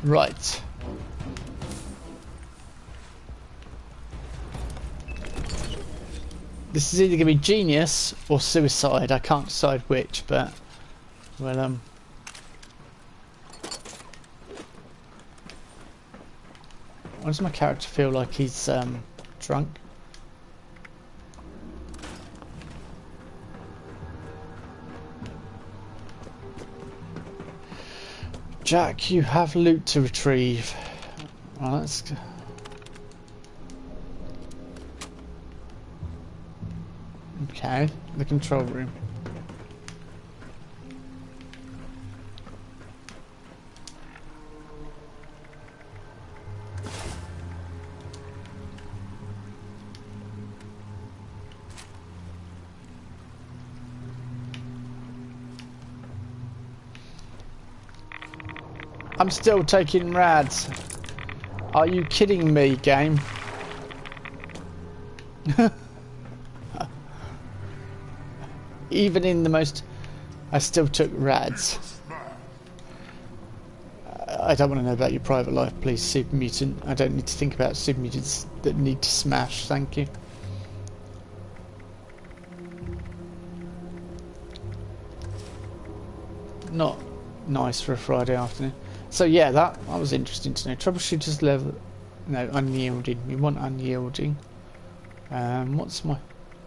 Right. This is either going to be genius or suicide. I can't decide which, but well, why does my character feel like he's drunk? Jack, you have loot to retrieve. Well, let's go. Okay, the control room. I'm still taking rads. Are you kidding me, game? Even in the most... I still took rads. I don't want to know about your private life, please, Super Mutant. I don't need to think about Super Mutants that need to smash, thank you. Not nice for a Friday afternoon. So yeah, that was interesting to know. Troubleshooter's level... No, unyielding. We want unyielding. What's my...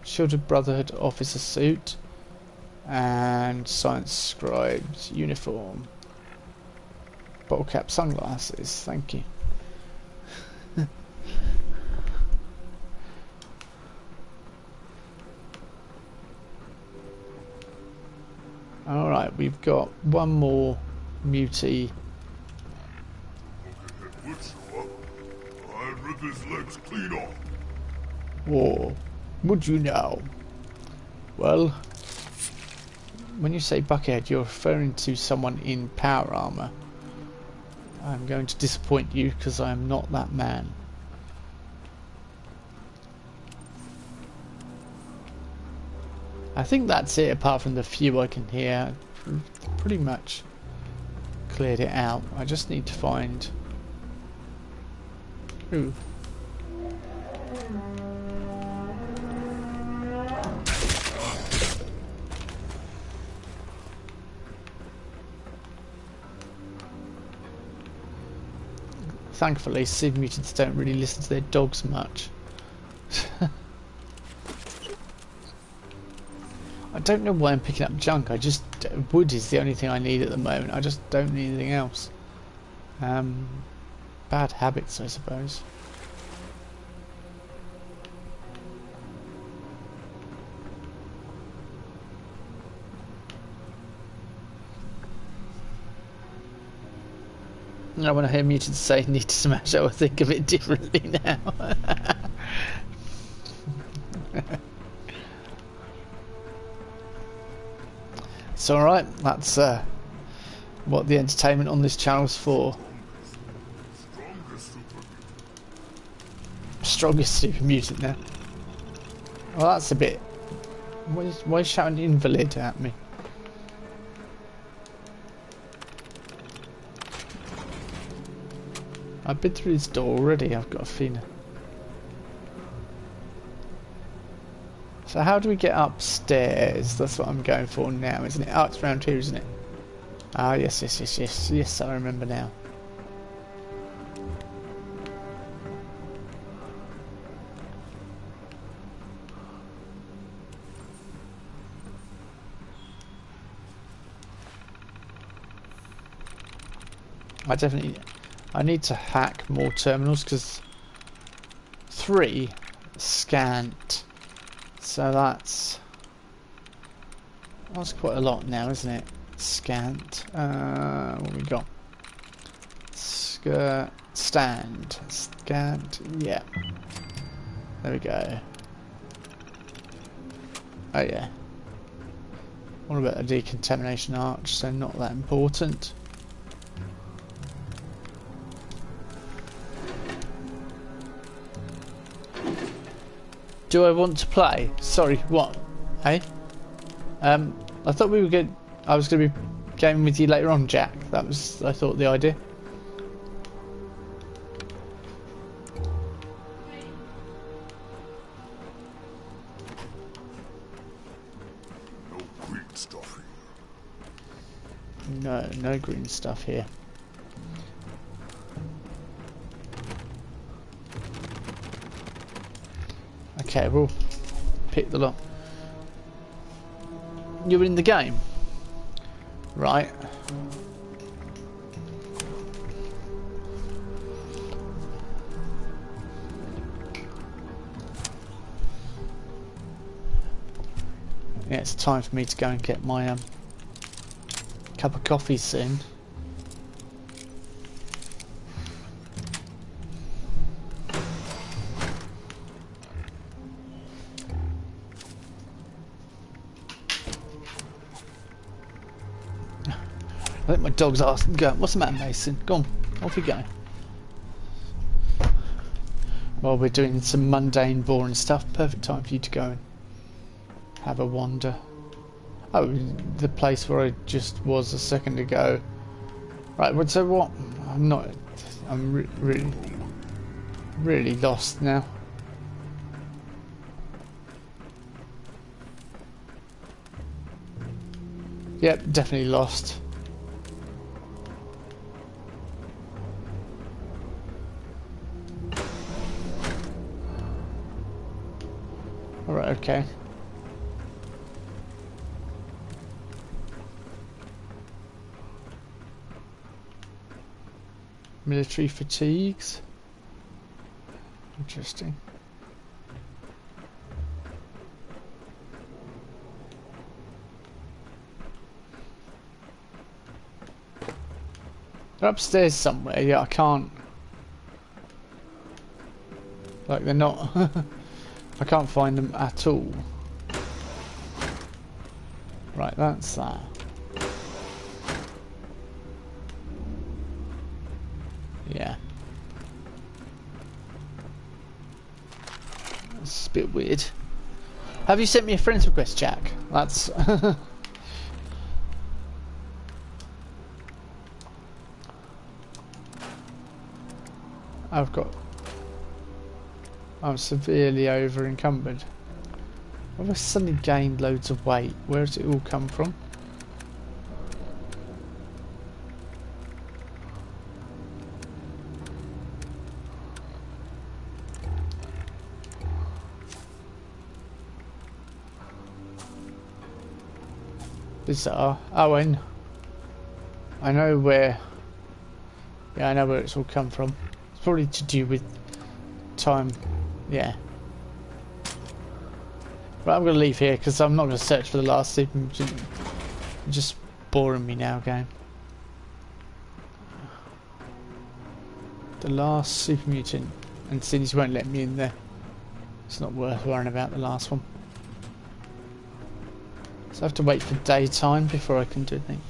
Shielded Brotherhood officer suit. And Science Scribe's uniform. Bottle cap sunglasses, thank you. Alright, we've got one more mutie. I'd rip his legs clean off. Or would you now? Well, when you say Buckethead, you're referring to someone in power armor. I'm going to disappoint you because I am not that man. I think that's it, apart from the few I can hear. Pretty much cleared it out. I just need to find... Ooh. Thankfully, super mutants don't really listen to their dogs much. I don't know why I'm picking up junk. I just wood is the only thing I need at the moment. I just don't need anything else. Bad habits, I suppose. No, when I hear mutants say need to smash it, I think of it differently now. It's alright, that's what the entertainment on this channel's for. Strongest super mutant now. Well, that's a bit... Why is he shouting invalid at me? I've been through this door already, I've got a feeling. So how do we get upstairs? That's what I'm going for now, isn't it? Oh, it's round here, isn't it? Ah, yes, yes, yes, yes, yes, I remember now. I need to hack more terminals because 3 scant. So that's quite a lot now, isn't it? Scant. What we got? Stand. Scant. Yeah. There we go. Oh yeah. What about a decontamination arch? So not that important. Do I want to play? Sorry, what? Hey? I thought we were good. I was going to be gaming with you later on, Jack. That was, I thought, the idea. No green stuff here. No green stuff here. Okay, we'll pick the lock. You're in the game, right? Yeah, it's time for me to go and get my cup of coffee soon. I think my dog's asking, go, what's the matter, Mason? Go on, off you go. While we're doing some mundane, boring stuff, perfect time for you to go and have a wander. Oh, the place where I just was a second ago. Right, so what? I'm really lost now. Yep, definitely lost. Alright, okay. Military fatigues. Interesting. They're upstairs somewhere, yeah, I can't. Like, they're not. I can't find them at all. Right, that's that. Yeah. That's a bit weird. Have you sent me a friend's request, Jack? That's... I've got... I'm severely over encumbered. I've suddenly gained loads of weight. Where does it all come from? Bizarre. Oh, and I know where. Yeah, I know where it's all come from. It's probably to do with time. Yeah. Right, I'm going to leave here because I'm not going to search for the last super mutant. You're just boring me now, game. The last super mutant, and cities won't let me in there. It's not worth worrying about the last one. So I have to wait for daytime before I can do anything.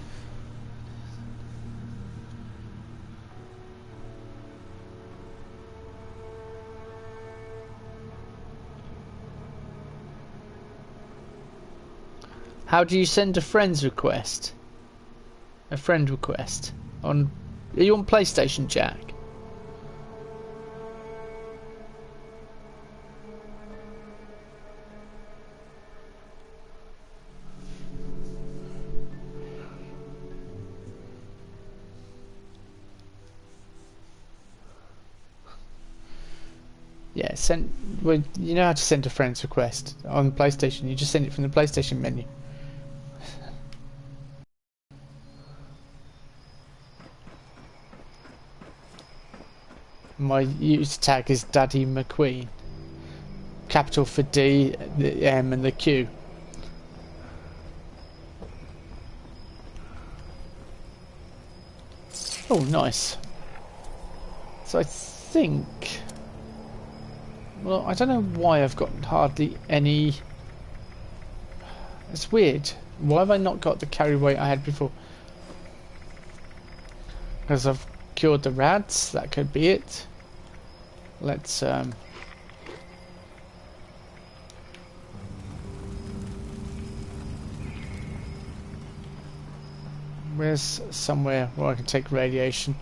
How do you send a friend's request? A friend request? On... Are you on PlayStation, Jack? Yeah, send. Well, you know how to send a friend's request on PlayStation. You just send it from the PlayStation menu. My user tag is Daddy McQueen. Capital for D, the M, and the Q. Oh, nice. So I think. Well, I don't know why I've got hardly any... It's weird. Why have I not got the carry weight I had before? Because I've cured the rads, that could be it. Let's where's somewhere where I can take radiation?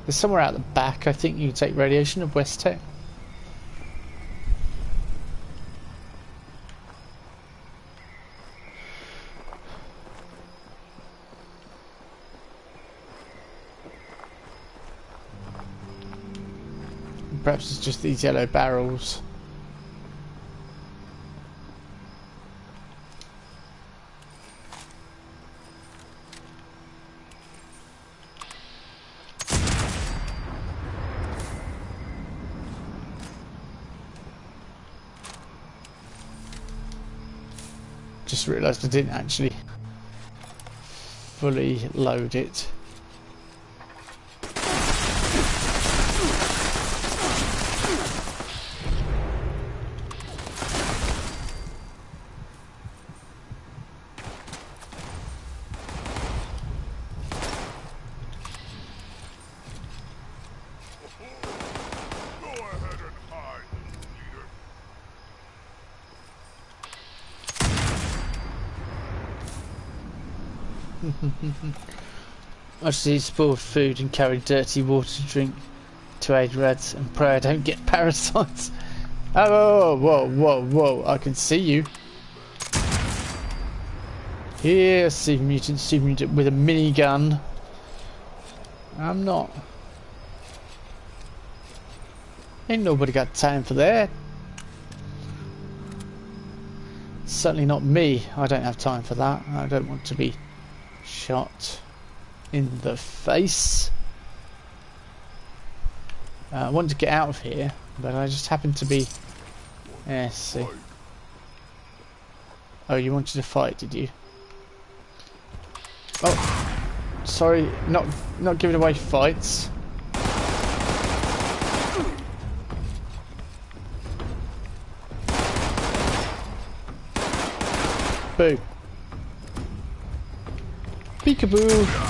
There's somewhere out the back, I think you can take radiation of West Tech. Perhaps it's just these yellow barrels. Just realised I didn't actually fully load it. I just eat spoiled food and carry dirty water to drink to aid rats and pray I don't get parasites. Oh, whoa, whoa, whoa, I can see you. Here, super mutant with a minigun. I'm not. Ain't nobody got time for that. Certainly not me. I don't have time for that. I don't want to be shot in the face. I wanted to get out of here, but I just happened to be... Yeah, see. Oh, you wanted to fight, did you? Oh, sorry, not giving away fights. Boo. Peekaboo.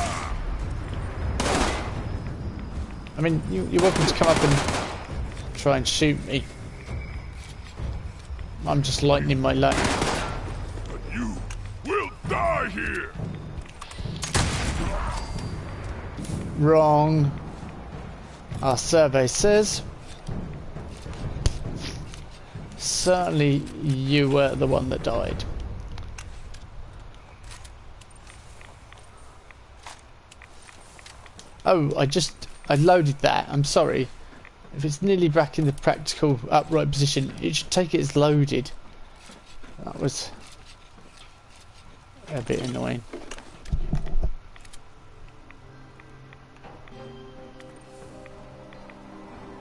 I mean, you're welcome to come up and try and shoot me. I'm just lightening my luck. But you will die here. Our survey says certainly you were the one that died. Oh, I loaded that. I'm sorry. If it's nearly back in the practical upright position, it should take it as loaded. That was a bit annoying.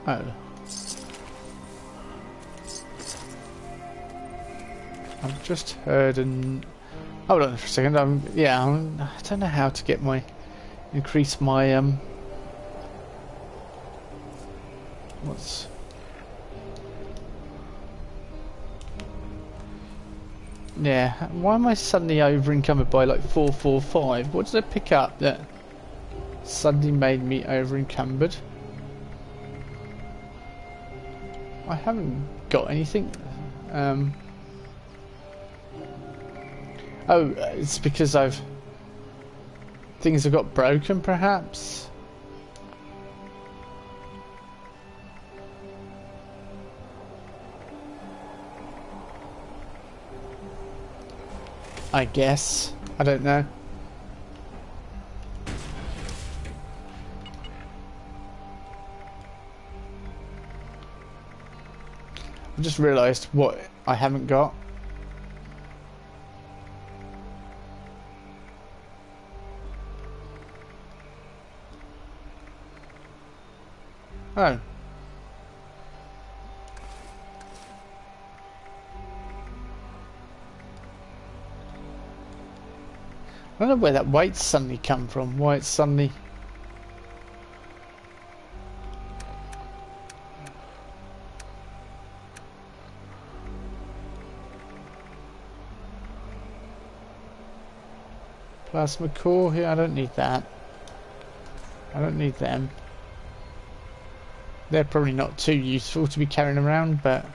Oh. I've just heard an... Hold on for a second. I don't know how to get my... increase my what's... Yeah, why am I suddenly over encumbered by like 445? What did I pick up that suddenly made me over encumbered? I haven't got anything. Oh, it's because things have got broken, perhaps? I guess. I don't know. I just realised what I haven't got. Oh. I don't know where that weight suddenly come from. Why it's suddenly... Plasma core here. I don't need that. I don't need them. They're probably not too useful to be carrying around, but...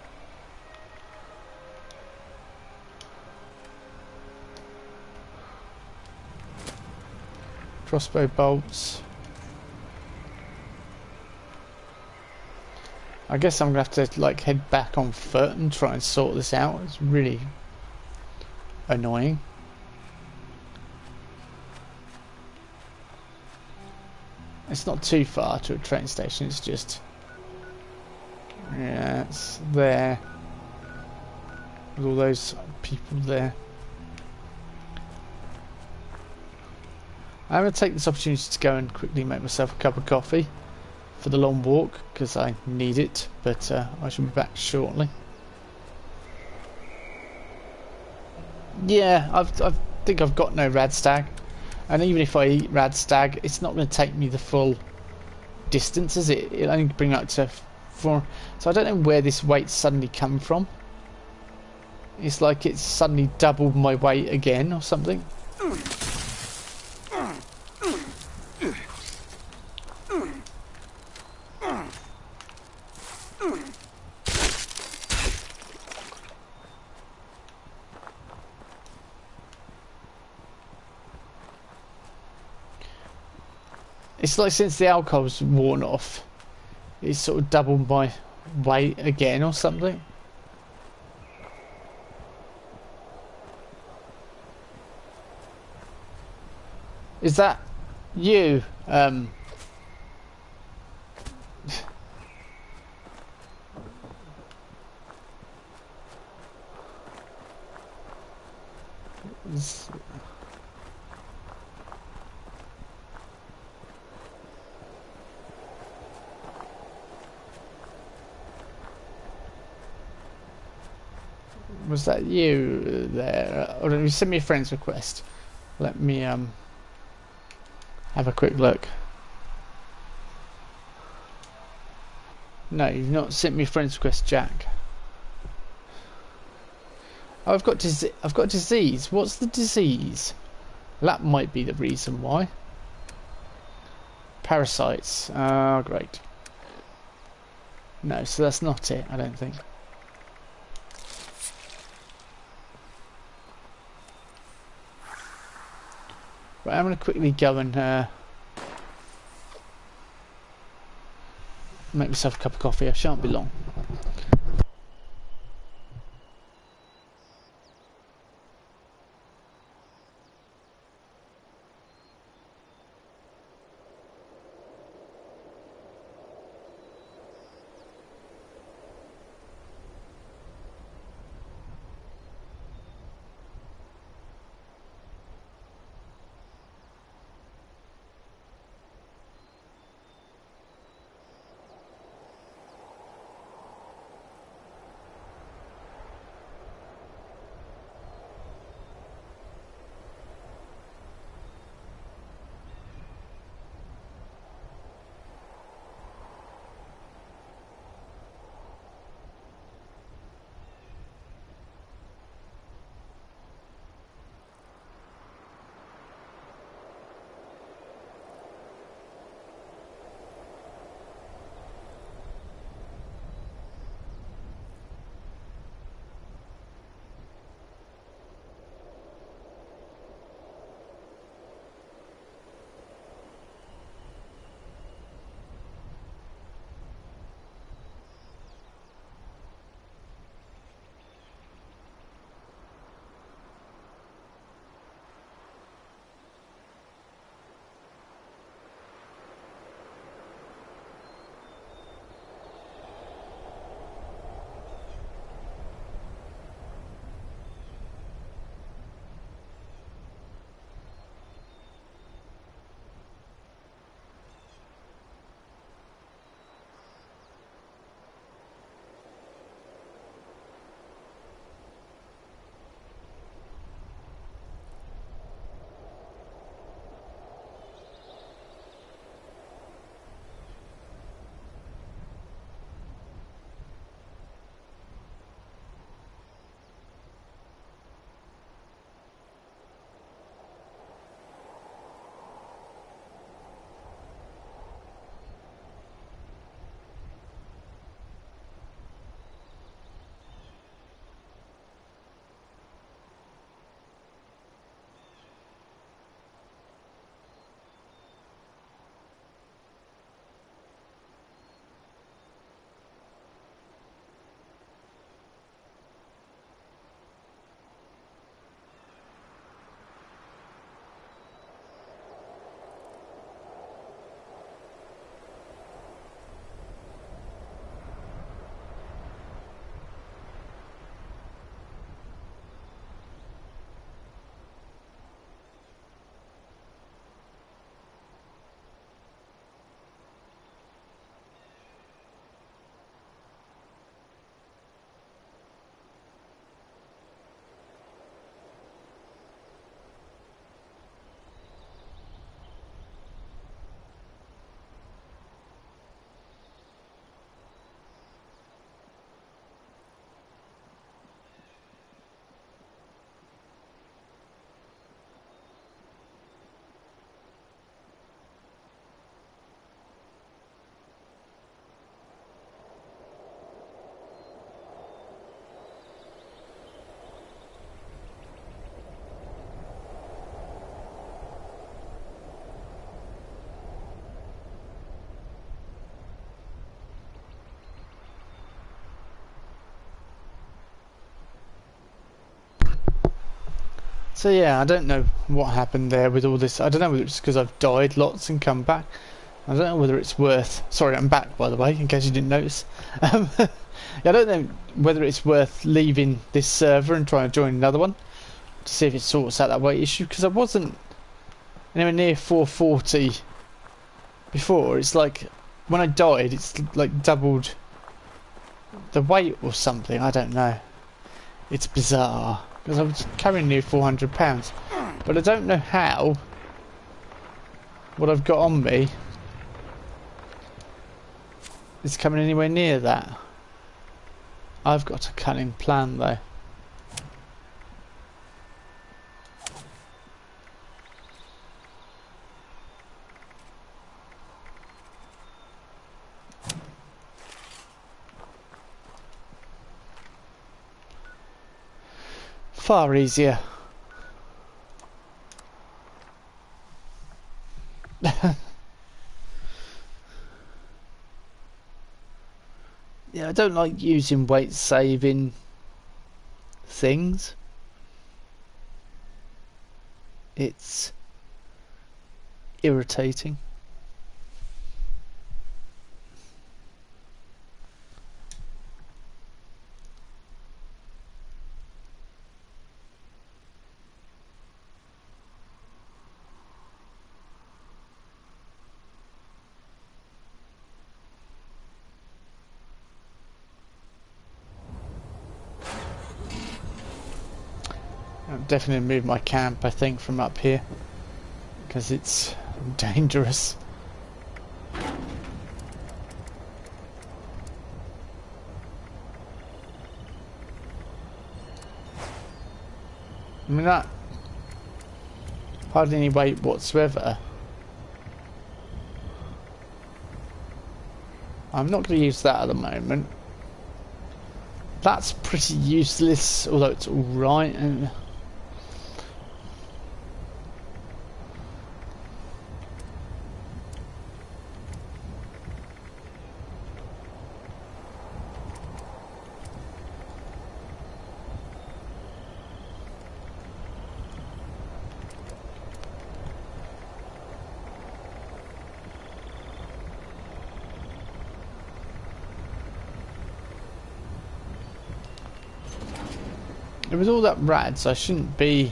Crossbow bolts. I guess I'm gonna have to like head back on foot and try and sort this out. It's really annoying. It's not too far to a train station, it's just... Yeah, it's there. With all those people there. I'm going to take this opportunity to go and quickly make myself a cup of coffee for the long walk, because I need it, but I shall be back shortly. Yeah, I think I've got no Radstag, and even if I eat Radstag, it's not going to take me the full distance, is it? It'll only bring up to 4. So I don't know where this weight suddenly come from. It's like it's suddenly doubled my weight again or something. It's like since the alcohol's worn off, it's sort of doubled my weight again or something. Is that you? Was that you there? Or you send me a friend's request. Let me have a quick look. No, you've not sent me a friend's request, Jack. Oh, I've got disease. What's the disease? That might be the reason why. Parasites. Ah, great. No, so that's not it, I don't think. Right, I'm going to quickly go and make myself a cup of coffee. I shan't be long. So yeah, I don't know what happened there with all this. I don't know whether it's because I've died lots and come back. I don't know whether it's worth... Sorry, I'm back, by the way, in case you didn't notice. Yeah, I don't know whether it's worth leaving this server and trying to join another one to see if it sorts out that weight issue, because I wasn't anywhere near 440 before. It's like, when I died, it's like doubled the weight or something. I don't know. It's bizarre, because I was carrying near 400 pounds, but I don't know how what I've got on me is coming anywhere near that. I've got a cunning plan though. Far easier. Yeah, I don't like using weight saving things. It's irritating. I'll definitely move my camp, I think, from up here because it's dangerous. I mean, that hardly any weight whatsoever. I'm not going to use that at the moment. That's pretty useless, although it's alright. And it was all that rad, so I shouldn't be.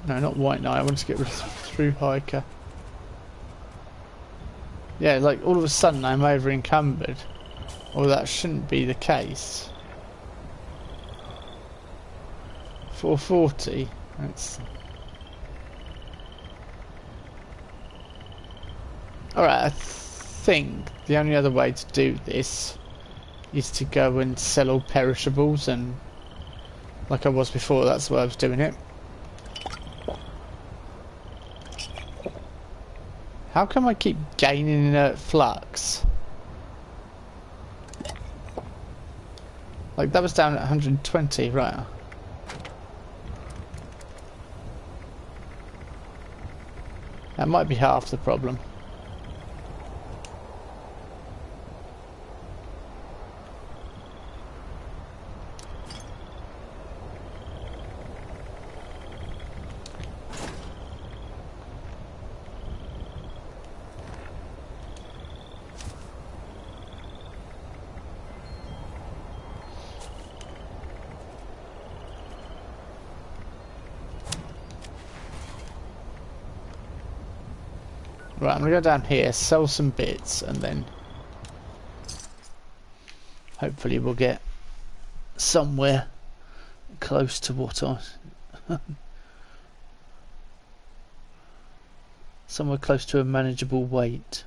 No, not White Knight. I want to get rid of Through Hiker. Yeah, like all of a sudden I'm over encumbered. Well, that shouldn't be the case. 440. That's alright. I think the only other way to do this is to go and sell all perishables, and like I was before, that's why I was doing it. How come I keep gaining inert flux? Like that was down at 120, right? That might be half the problem. Right, I'm gonna go down here, sell some bits, and then hopefully we'll get somewhere close to what I somewhere close to a manageable weight.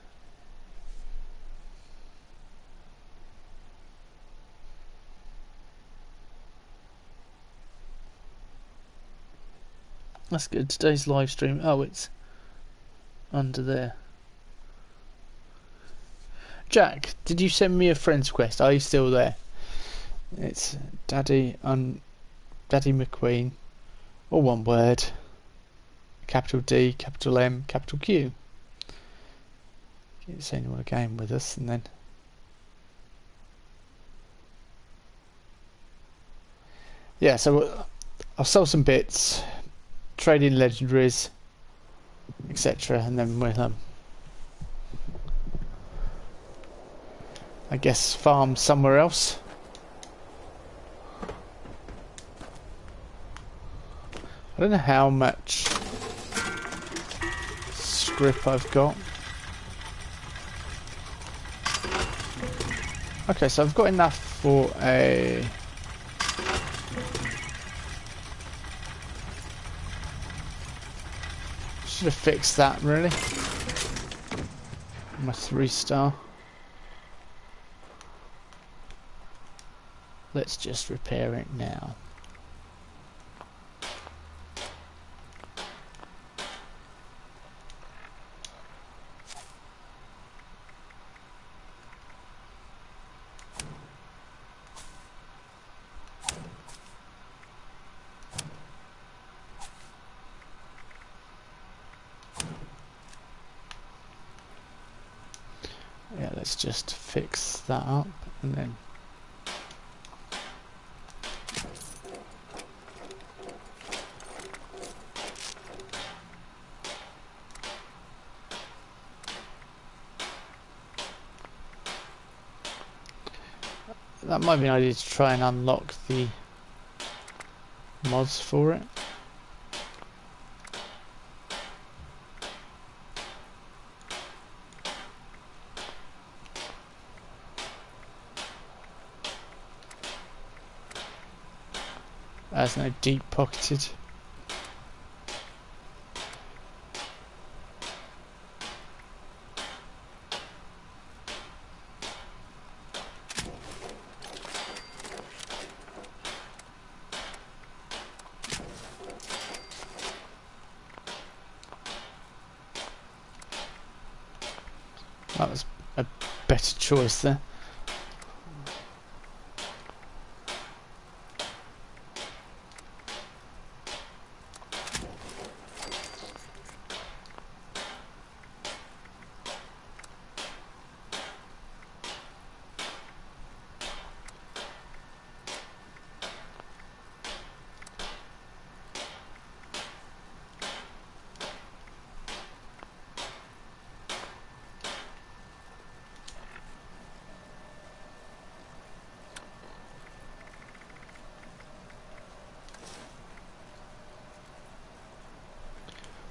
That's good. Today's live stream. Oh, it's under there. Jack, did you send me a friend's request? Are you still there? It's Daddy McQueen, all one word. Capital D, capital M, capital Q. Keep saying you want a game with us, and then yeah. So I'll sell some bits, trade in legendaries, etc., and then we'll I guess farm somewhere else. I don't know how much script I've got. Okay, so I've got enough for a should have fixed that really. My 3-star. Let's just repair it now. let's just fix that up and then that might be an idea to try and unlock the mods for it. There's no deep pocketed. That was a better choice there.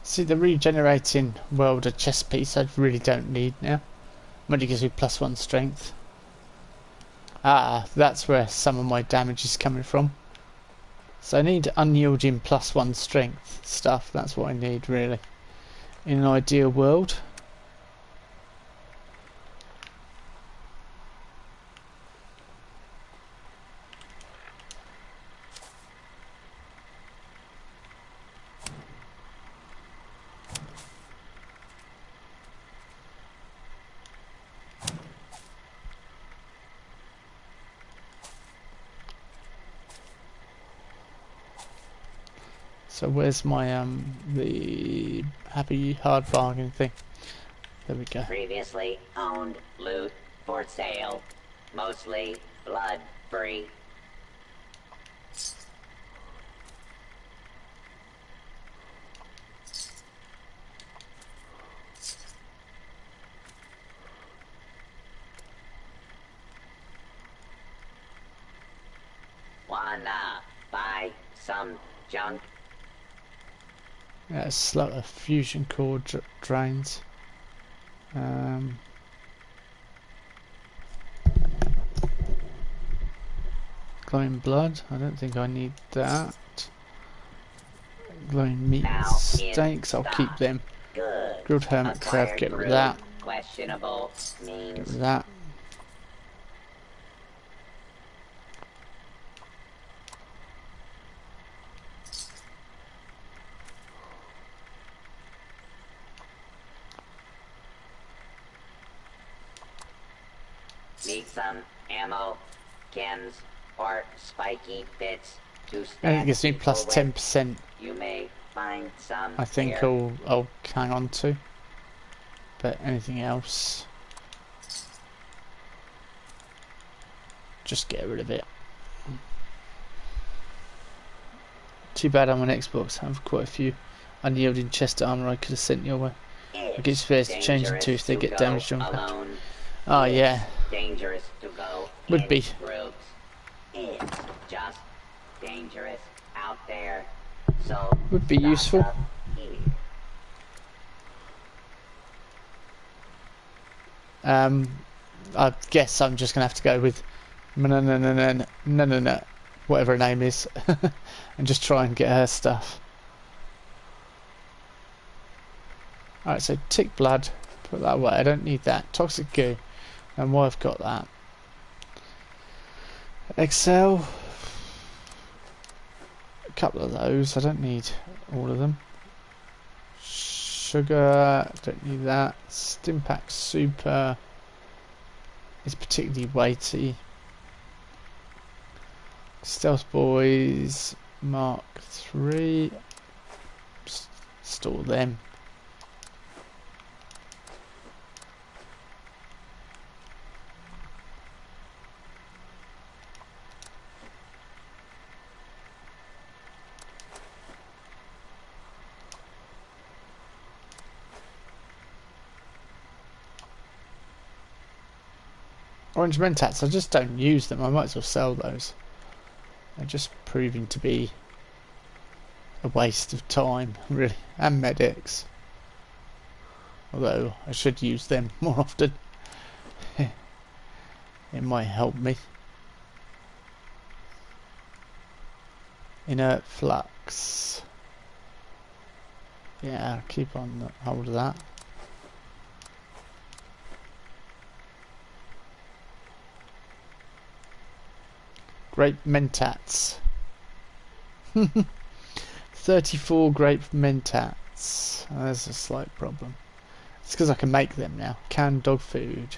See, the regenerating welder chest piece I really don't need now. Only gives me +1 strength. Ah, that's where some of my damage is coming from. So I need unyielding +1 strength stuff. That's what I need really. In an ideal world. So where's my the happy hard bargain thing? There we go. Previously owned loot for sale. Mostly blood free. Wanna buy some junk? Yeah, slower fusion core drains. Glowing blood, I don't think I need that. Glowing meat and steaks, I'll keep them. Good. Grilled hermit crab, get rid of that. Questionable Get means rid of that. need some ammo, chems, or spiky bits to And it stab gives me people plus with. 10%. You may find some I think here. I'll hang on to. But anything else, just get rid of it. Too bad I'm on Xbox. I have quite a few unyielding chest armor I could have sent your way. I guess spares to change into if they get damaged on impact. Oh yeah, Dangerous to go would in be. groups. It's just dangerous out there. So Would be stock useful. up here. I guess I'm just gonna have to go with no, whatever her name is, and just try and get her stuff. Alright, so tick blood, put that away. I don't need that. Toxic goo, and why I've got that. Excel, a couple of those. I don't need all of them. Sugar, don't need that. Stimpack Super is particularly weighty. Stealth Boys Mark 3. Store them. Orange mentats, I just don't use them. I might as well sell those. They're just proving to be a waste of time, really. And medics. Although I should use them more often. It might help me. Inert flux. Yeah, I'll keep on hold of that. Grape mentats. 34 grape mentats. Oh, there's a slight problem. It's because I can make them now. Canned dog food.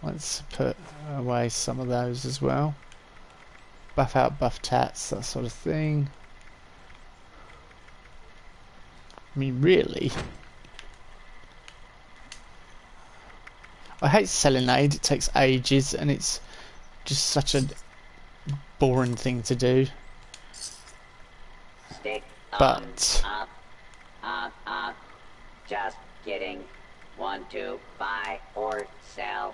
Let's put away some of those as well. Buff out buff tats, that sort of thing. I mean, really, I hate selling aid. It takes ages and it's just such a boring thing to do. Stick But up. Just kidding. Want to buy or sell?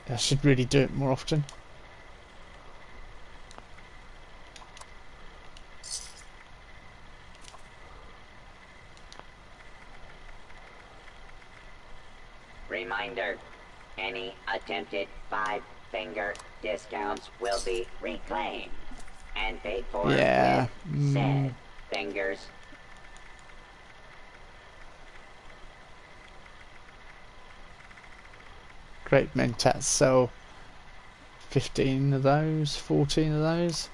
I should really do it more often. Reminder, any attempted 5-finger discounts will be reclaimed and paid for Yeah. with said fingers. Great mentats, so 15 of those, 14 of those.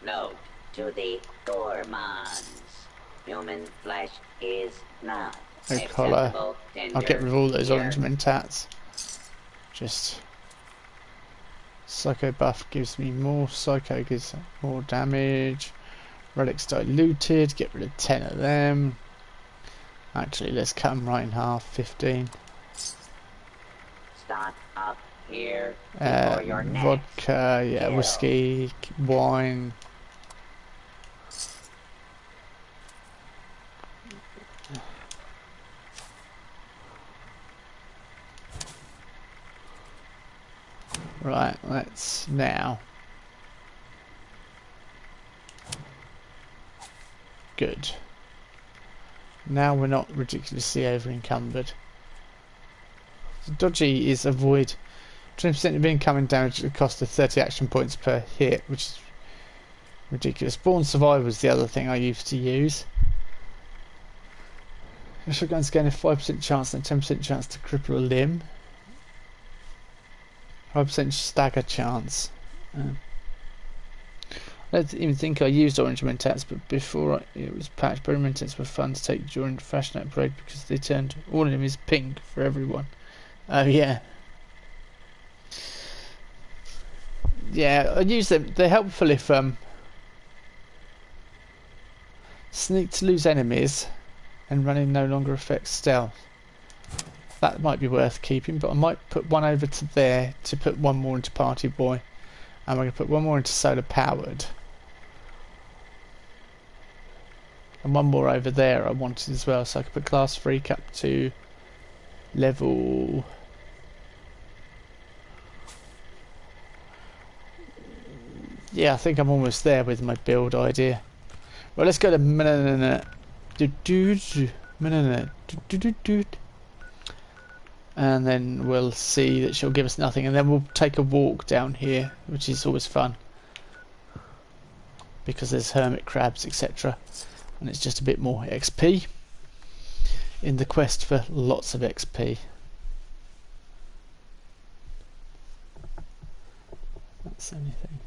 Note to the gourmands. Human flesh is not No collar. acceptable. I'll get rid of all those Tender orange mentats. Just Psycho buff gives me more, Psycho gives more damage. Relics diluted, get rid of 10 of them. Actually, let's cut them right in half, 15. Stock up here before your next Vodka, yeah, kill. whiskey, wine. Right, let's now. Good. Now we're not ridiculously over encumbered. Dodgy is avoid 20% of incoming damage at the cost of 30 action points per hit, which is ridiculous. Born Survivor is the other thing I used to use. Your shotguns gain a 5% chance and a 10% chance to cripple a limb. 5% stagger chance. I don't even think I used orange mentats, but before it was patched, berry mentats were fun to take during the Fashion Night Parade because they turned all of them is pink for everyone. Oh yeah. Yeah, I use them. They're helpful if sneak to lose enemies and running no longer affects stealth. That might be worth keeping, but I might put one over to there to put one more into Party Boy. And we're going to put one more into Solar Powered. And one more over there I wanted as well, so I could put Class 3 up to level... Yeah, I think I'm almost there with my build idea. Well, let's go to... And then we'll see that she'll give us nothing, and then we'll take a walk down here, which is always fun because there's hermit crabs, etc., and it's just a bit more XP in the quest for lots of XP. That's the only thing.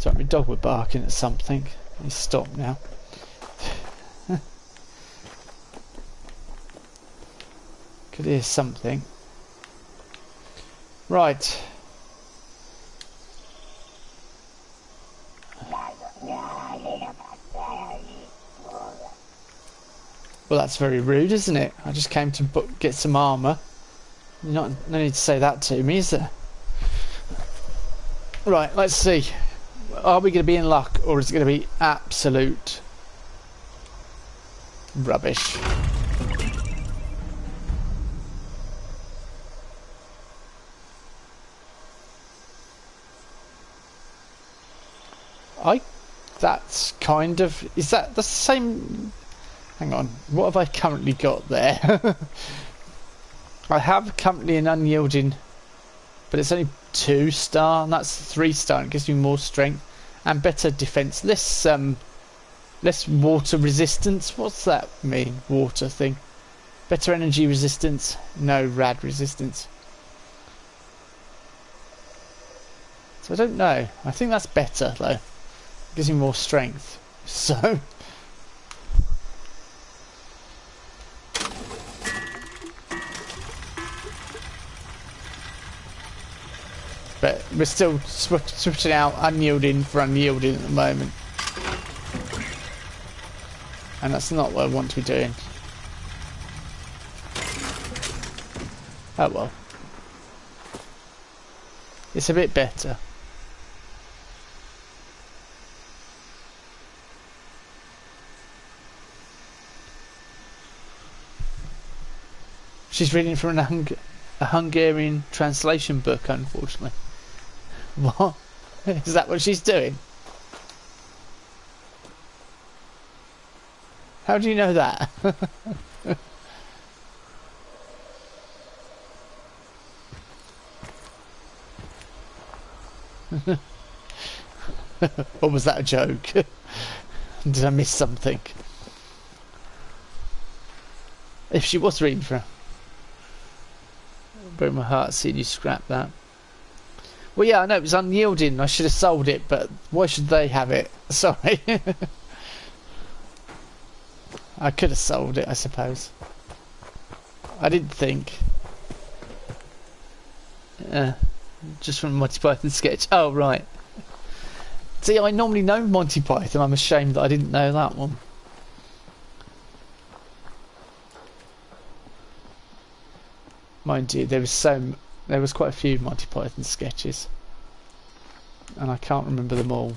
Sorry, my dog were barking at something. He's stopped now. Could hear something. Right. Well, that's very rude, isn't it? I just came to get some armour. No need to say that to me, is there? Right, let's see. Are we going to be in luck, or is it going to be absolute rubbish? That's kind of... Is that the same... Hang on, what have I currently got there? I have currently an unyielding, but it's only 2-star, and that's 3-star, and it gives me more strength and better defense. Less water resistance. What's that mean? Water thing. Better energy resistance. No, rad resistance. So I don't know. I think that's better though. It gives me more strength. So. But we're still switching out unyielding for unyielding at the moment. And that's not what I want to be doing. Oh well. It's a bit better. She's reading from a Hungarian translation book, unfortunately. What? Is that what she's doing? How do you know that? Or was that a joke? Did I miss something? If she was reading for... Break my heart seeing you scrap that. Well, yeah, I know it was unyielding. I should have sold it, but why should they have it? Sorry. I could have sold it, I suppose. I didn't think. Just from Monty Python sketch. Oh, right. See, I normally know Monty Python. I'm ashamed that I didn't know that one. Mind you, there was quite a few Monty Python sketches, and I can't remember them all.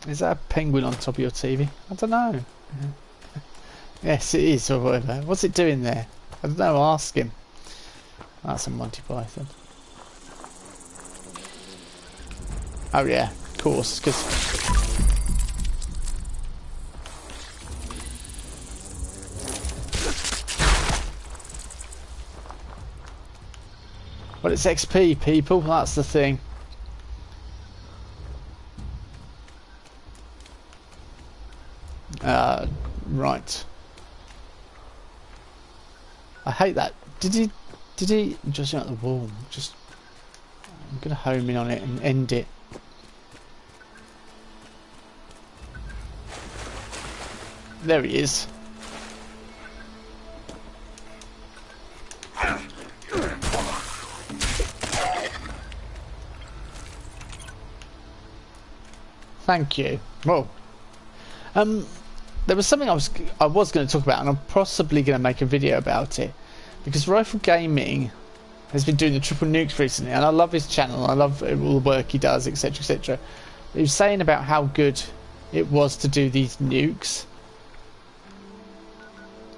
Is that a penguin on top of your TV? I don't know. Yes, it is, or whatever. What's it doing there? I don't know. Ask him. That's a Monty Python. Oh yeah, of course, because. Well, it's XP, people. That's the thing. Right. I hate that. Did he just out the wall? Just. I'm gonna home in on it and end it. There he is. Thank you. Well, there was something I was going to talk about, and I'm possibly going to make a video about it, because Rifle Gaming has been doing the triple nukes recently, and I love his channel. I love all the work he does, etc., etc. He was saying about how good it was to do these nukes,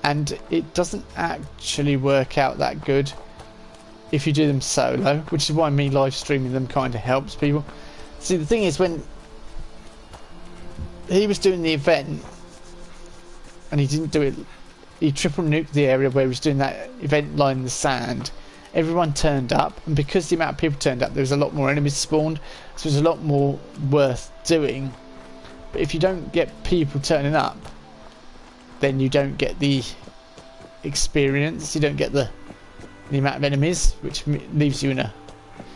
and it doesn't actually work out that good if you do them solo, which is why me live streaming them kind of helps people. See, the thing is, when he was doing the event and he didn't do it, he triple nuked the area where he was doing that event line in the sand. Everyone turned up, and because the amount of people turned up, there was a lot more enemies spawned, so it was a lot more worth doing. But if you don't get people turning up, then you don't get the experience, you don't get the the amount of enemies, which leaves you in a...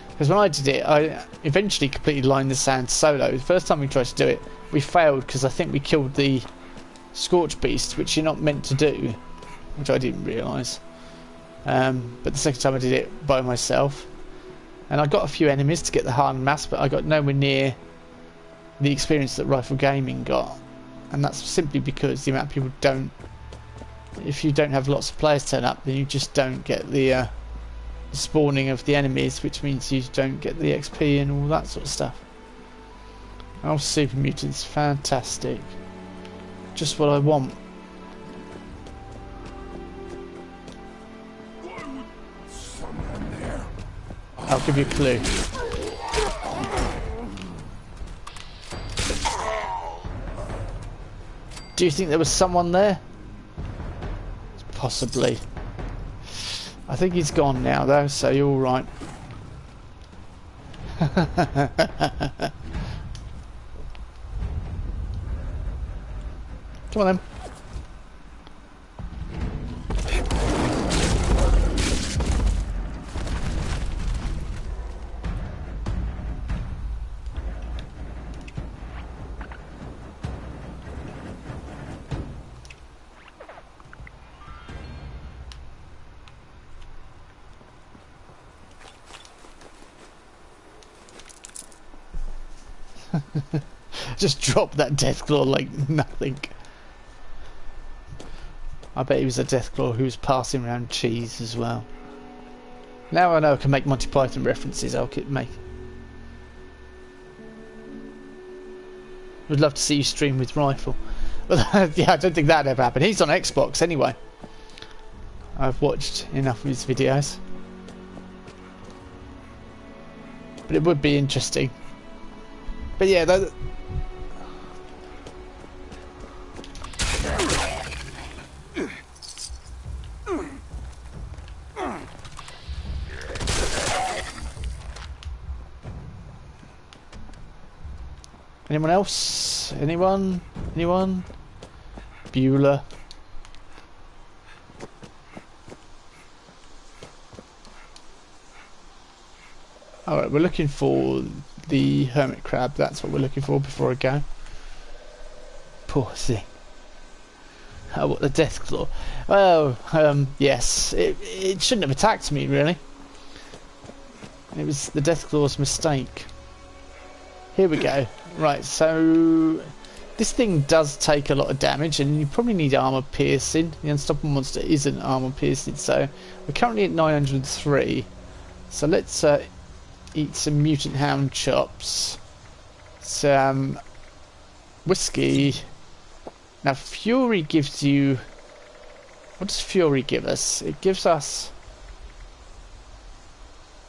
Because when I did it, I eventually completed Line in the Sand solo. The first time we tried to do it, we failed because I think we killed the Scorch Beast, which you're not meant to do, which I didn't realise. But the second time I did it by myself, and I got a few enemies to get the hardened mass, but I got nowhere near the experience that Rifle Gaming got, and that's simply because the amount of people don't... If you don't have lots of players turn up, then you just don't get the spawning of the enemies, which means you don't get the XP and all that sort of stuff. Oh, Super Mutants, fantastic. Just what I want. Someone there. I'll give you a clue. Do you think there was someone there? Possibly. I think he's gone now though, so you're alright. Come on then. Just drop that Deathclaw like nothing. I bet he was a Deathclaw who was passing around cheese as well. Now I know I can make Monty Python references. I'll keep making. Would love to see you stream with Rifle. But yeah, I don't think that'd ever happen. He's on Xbox anyway. I've watched enough of his videos. But it would be interesting. But yeah, that... Anyone else? Anyone? Anyone? Bueller. Alright, we're looking for the hermit crab. That's what we're looking for before I go. Poor thing. Oh, what, the Deathclaw? Oh, yes. It shouldn't have attacked me, really. It was the Deathclaw's mistake. Here we go. Right, so this thing does take a lot of damage, and you probably need armor piercing. The unstoppable monster isn't armor piercing, so we're currently at 903. So let's eat some mutant hound chops, some whiskey. Now Fury gives you... What does Fury give us? It gives us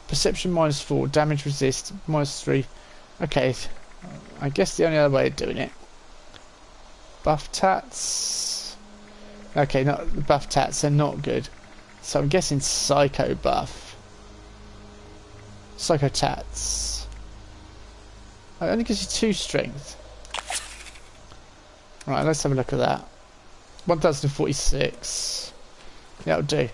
perception -4, damage resist -3. Okay, I guess the only other way of doing it. Buff tats. Okay, not the buff tats, they're not good. So I'm guessing psycho buff. Psycho tats. It only gives you 2 strength. Right, let's have a look at that. 1046. That'll do.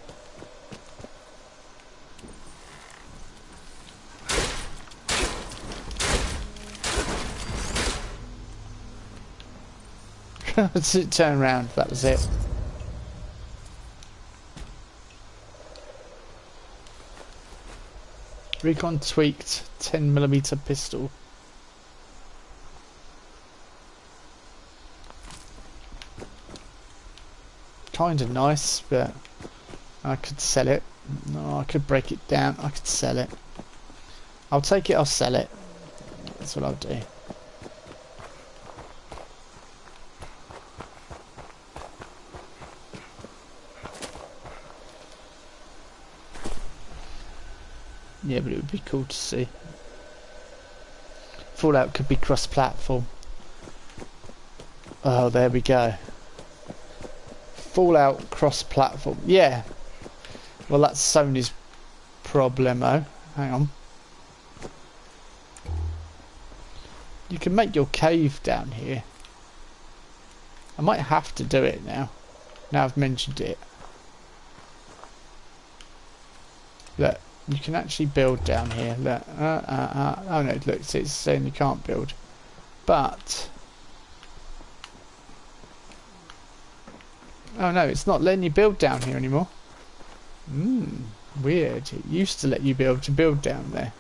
Turn around, that was it. Recon tweaked 10mm pistol. Kinda nice, but I could sell it. No, I could break it down. I could sell it. I'll take it, I'll sell it. That's what I'll do. Yeah, but it would be cool to see. Fallout could be cross-platform. Oh, there we go. Fallout cross-platform. Yeah. Well, that's Sony's problemo. Hang on. You can make your cave down here. I might have to do it now. Now I've mentioned it. Look, you can actually build down here. Look, oh no, look, it's saying you can't build. But oh no, it's not letting you build down here anymore. Weird. It used to let you be able to build down there.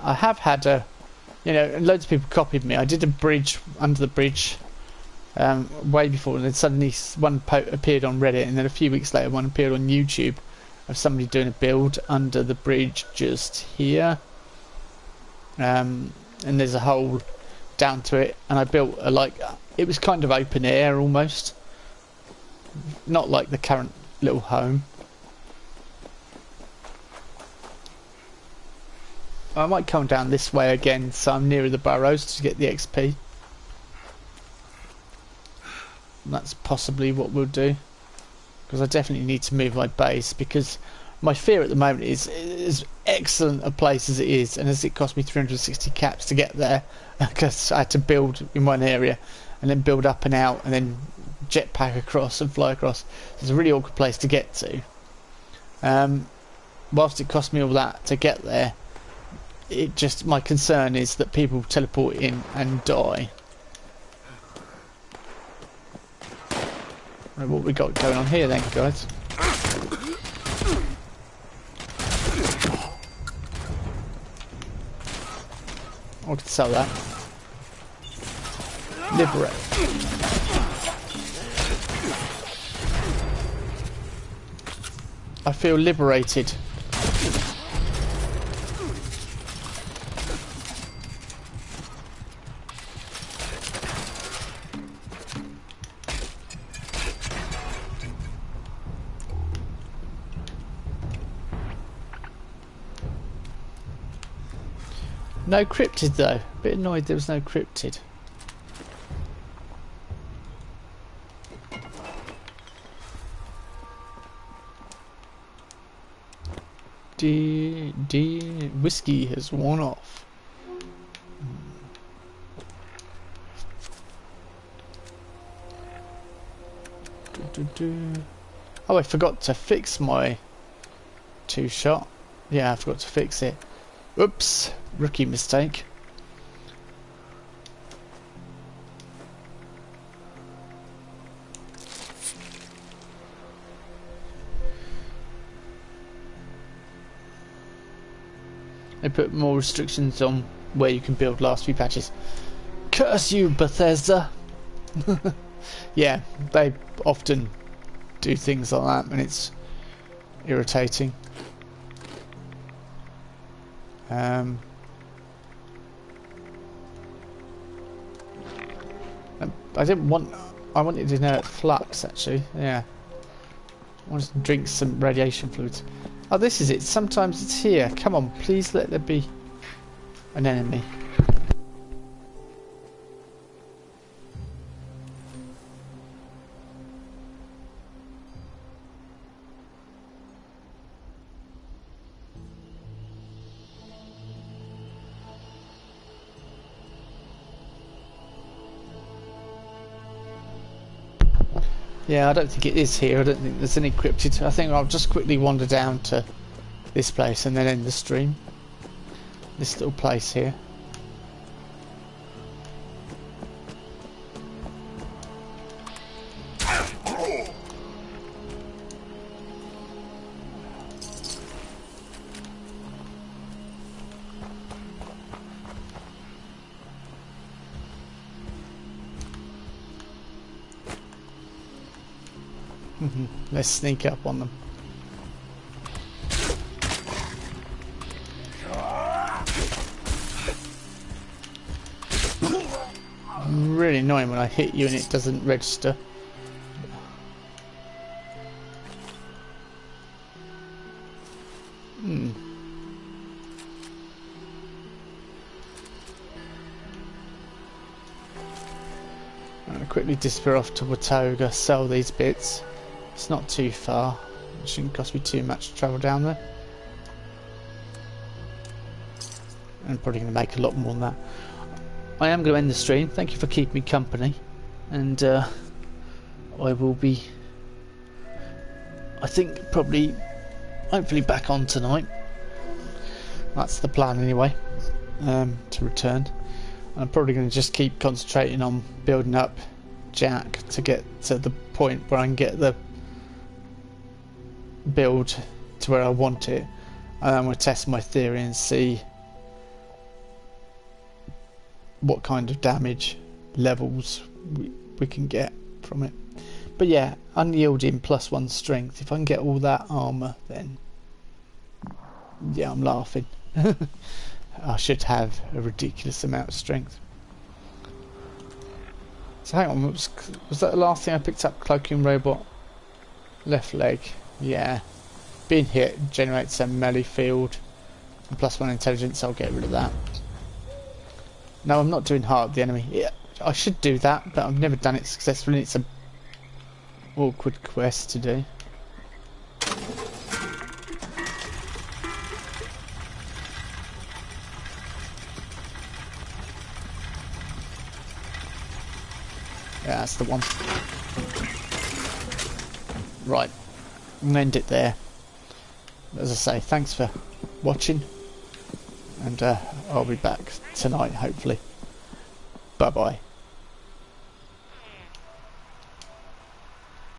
I have had loads of people copied me. I did a bridge under the bridge way before, and then suddenly one appeared on Reddit, and then a few weeks later one appeared on YouTube of somebody doing a build under the bridge just here. And there's a hole down to it, and I built it was kind of open air almost, not like the current little home. I might come down this way again so I'm nearer the burrows to get the XP. And that's possibly what we'll do, because I definitely need to move my base, because my fear at the moment is as excellent a place as it is, and as it cost me 360 caps to get there, because I had to build in one area and then build up and out and then jetpack across and fly across. It's a really awkward place to get to. Whilst it cost me all that to get there, my concern is that people teleport in and die. Right, what we got going on here then, guys? I could sell that. Liberate. I feel liberated. No cryptid though. A bit annoyed there was no cryptid. Whiskey has worn off. Oh, I forgot to fix my two-shot. Yeah, I forgot to fix it. Oops, rookie mistake. They put more restrictions on where you can build last few patches. Curse you, Bethesda! Yeah, they often do things like that, and it's irritating. I wanted inert flux actually, yeah. I wanted to drink some radiation fluids. Oh, this is it. Sometimes it's here. Come on, please let there be an enemy. Yeah, I don't think it is here. I don't think there's any cryptid. I think I'll just quickly wander down to this place and then end the stream. This little place here. Let's sneak up on them. Really annoying when I hit you and it doesn't register. I'm going to quickly disappear off to Watoga, sell these bits. It's not too far. It shouldn't cost me too much to travel down there. I'm probably going to make a lot more than that. I am going to end the stream. Thank you for keeping me company, and I will be, I think, probably, hopefully back on tonight. That's the plan anyway, to return. And I'm probably going to just keep concentrating on building up Jack to get to the point where I can get the build to where I want it, and I'm going to test my theory and see what kind of damage levels we can get from it. But yeah, unyielding +1 strength, if I can get all that armour, then yeah, I'm laughing. I should have a ridiculous amount of strength. So hang on, was that the last thing I picked up? Cloaking robot, left leg. Yeah, being hit generates a melee field and +1 intelligence. I'll get rid of that. No, I'm not doing heart of the enemy. Yeah, I should do that, but I've never done it successfully. It's a awkward quest to do. Yeah, that's the one. Right, I'm gonna end it there. As I say, thanks for watching, and I'll be back tonight, hopefully. Bye bye.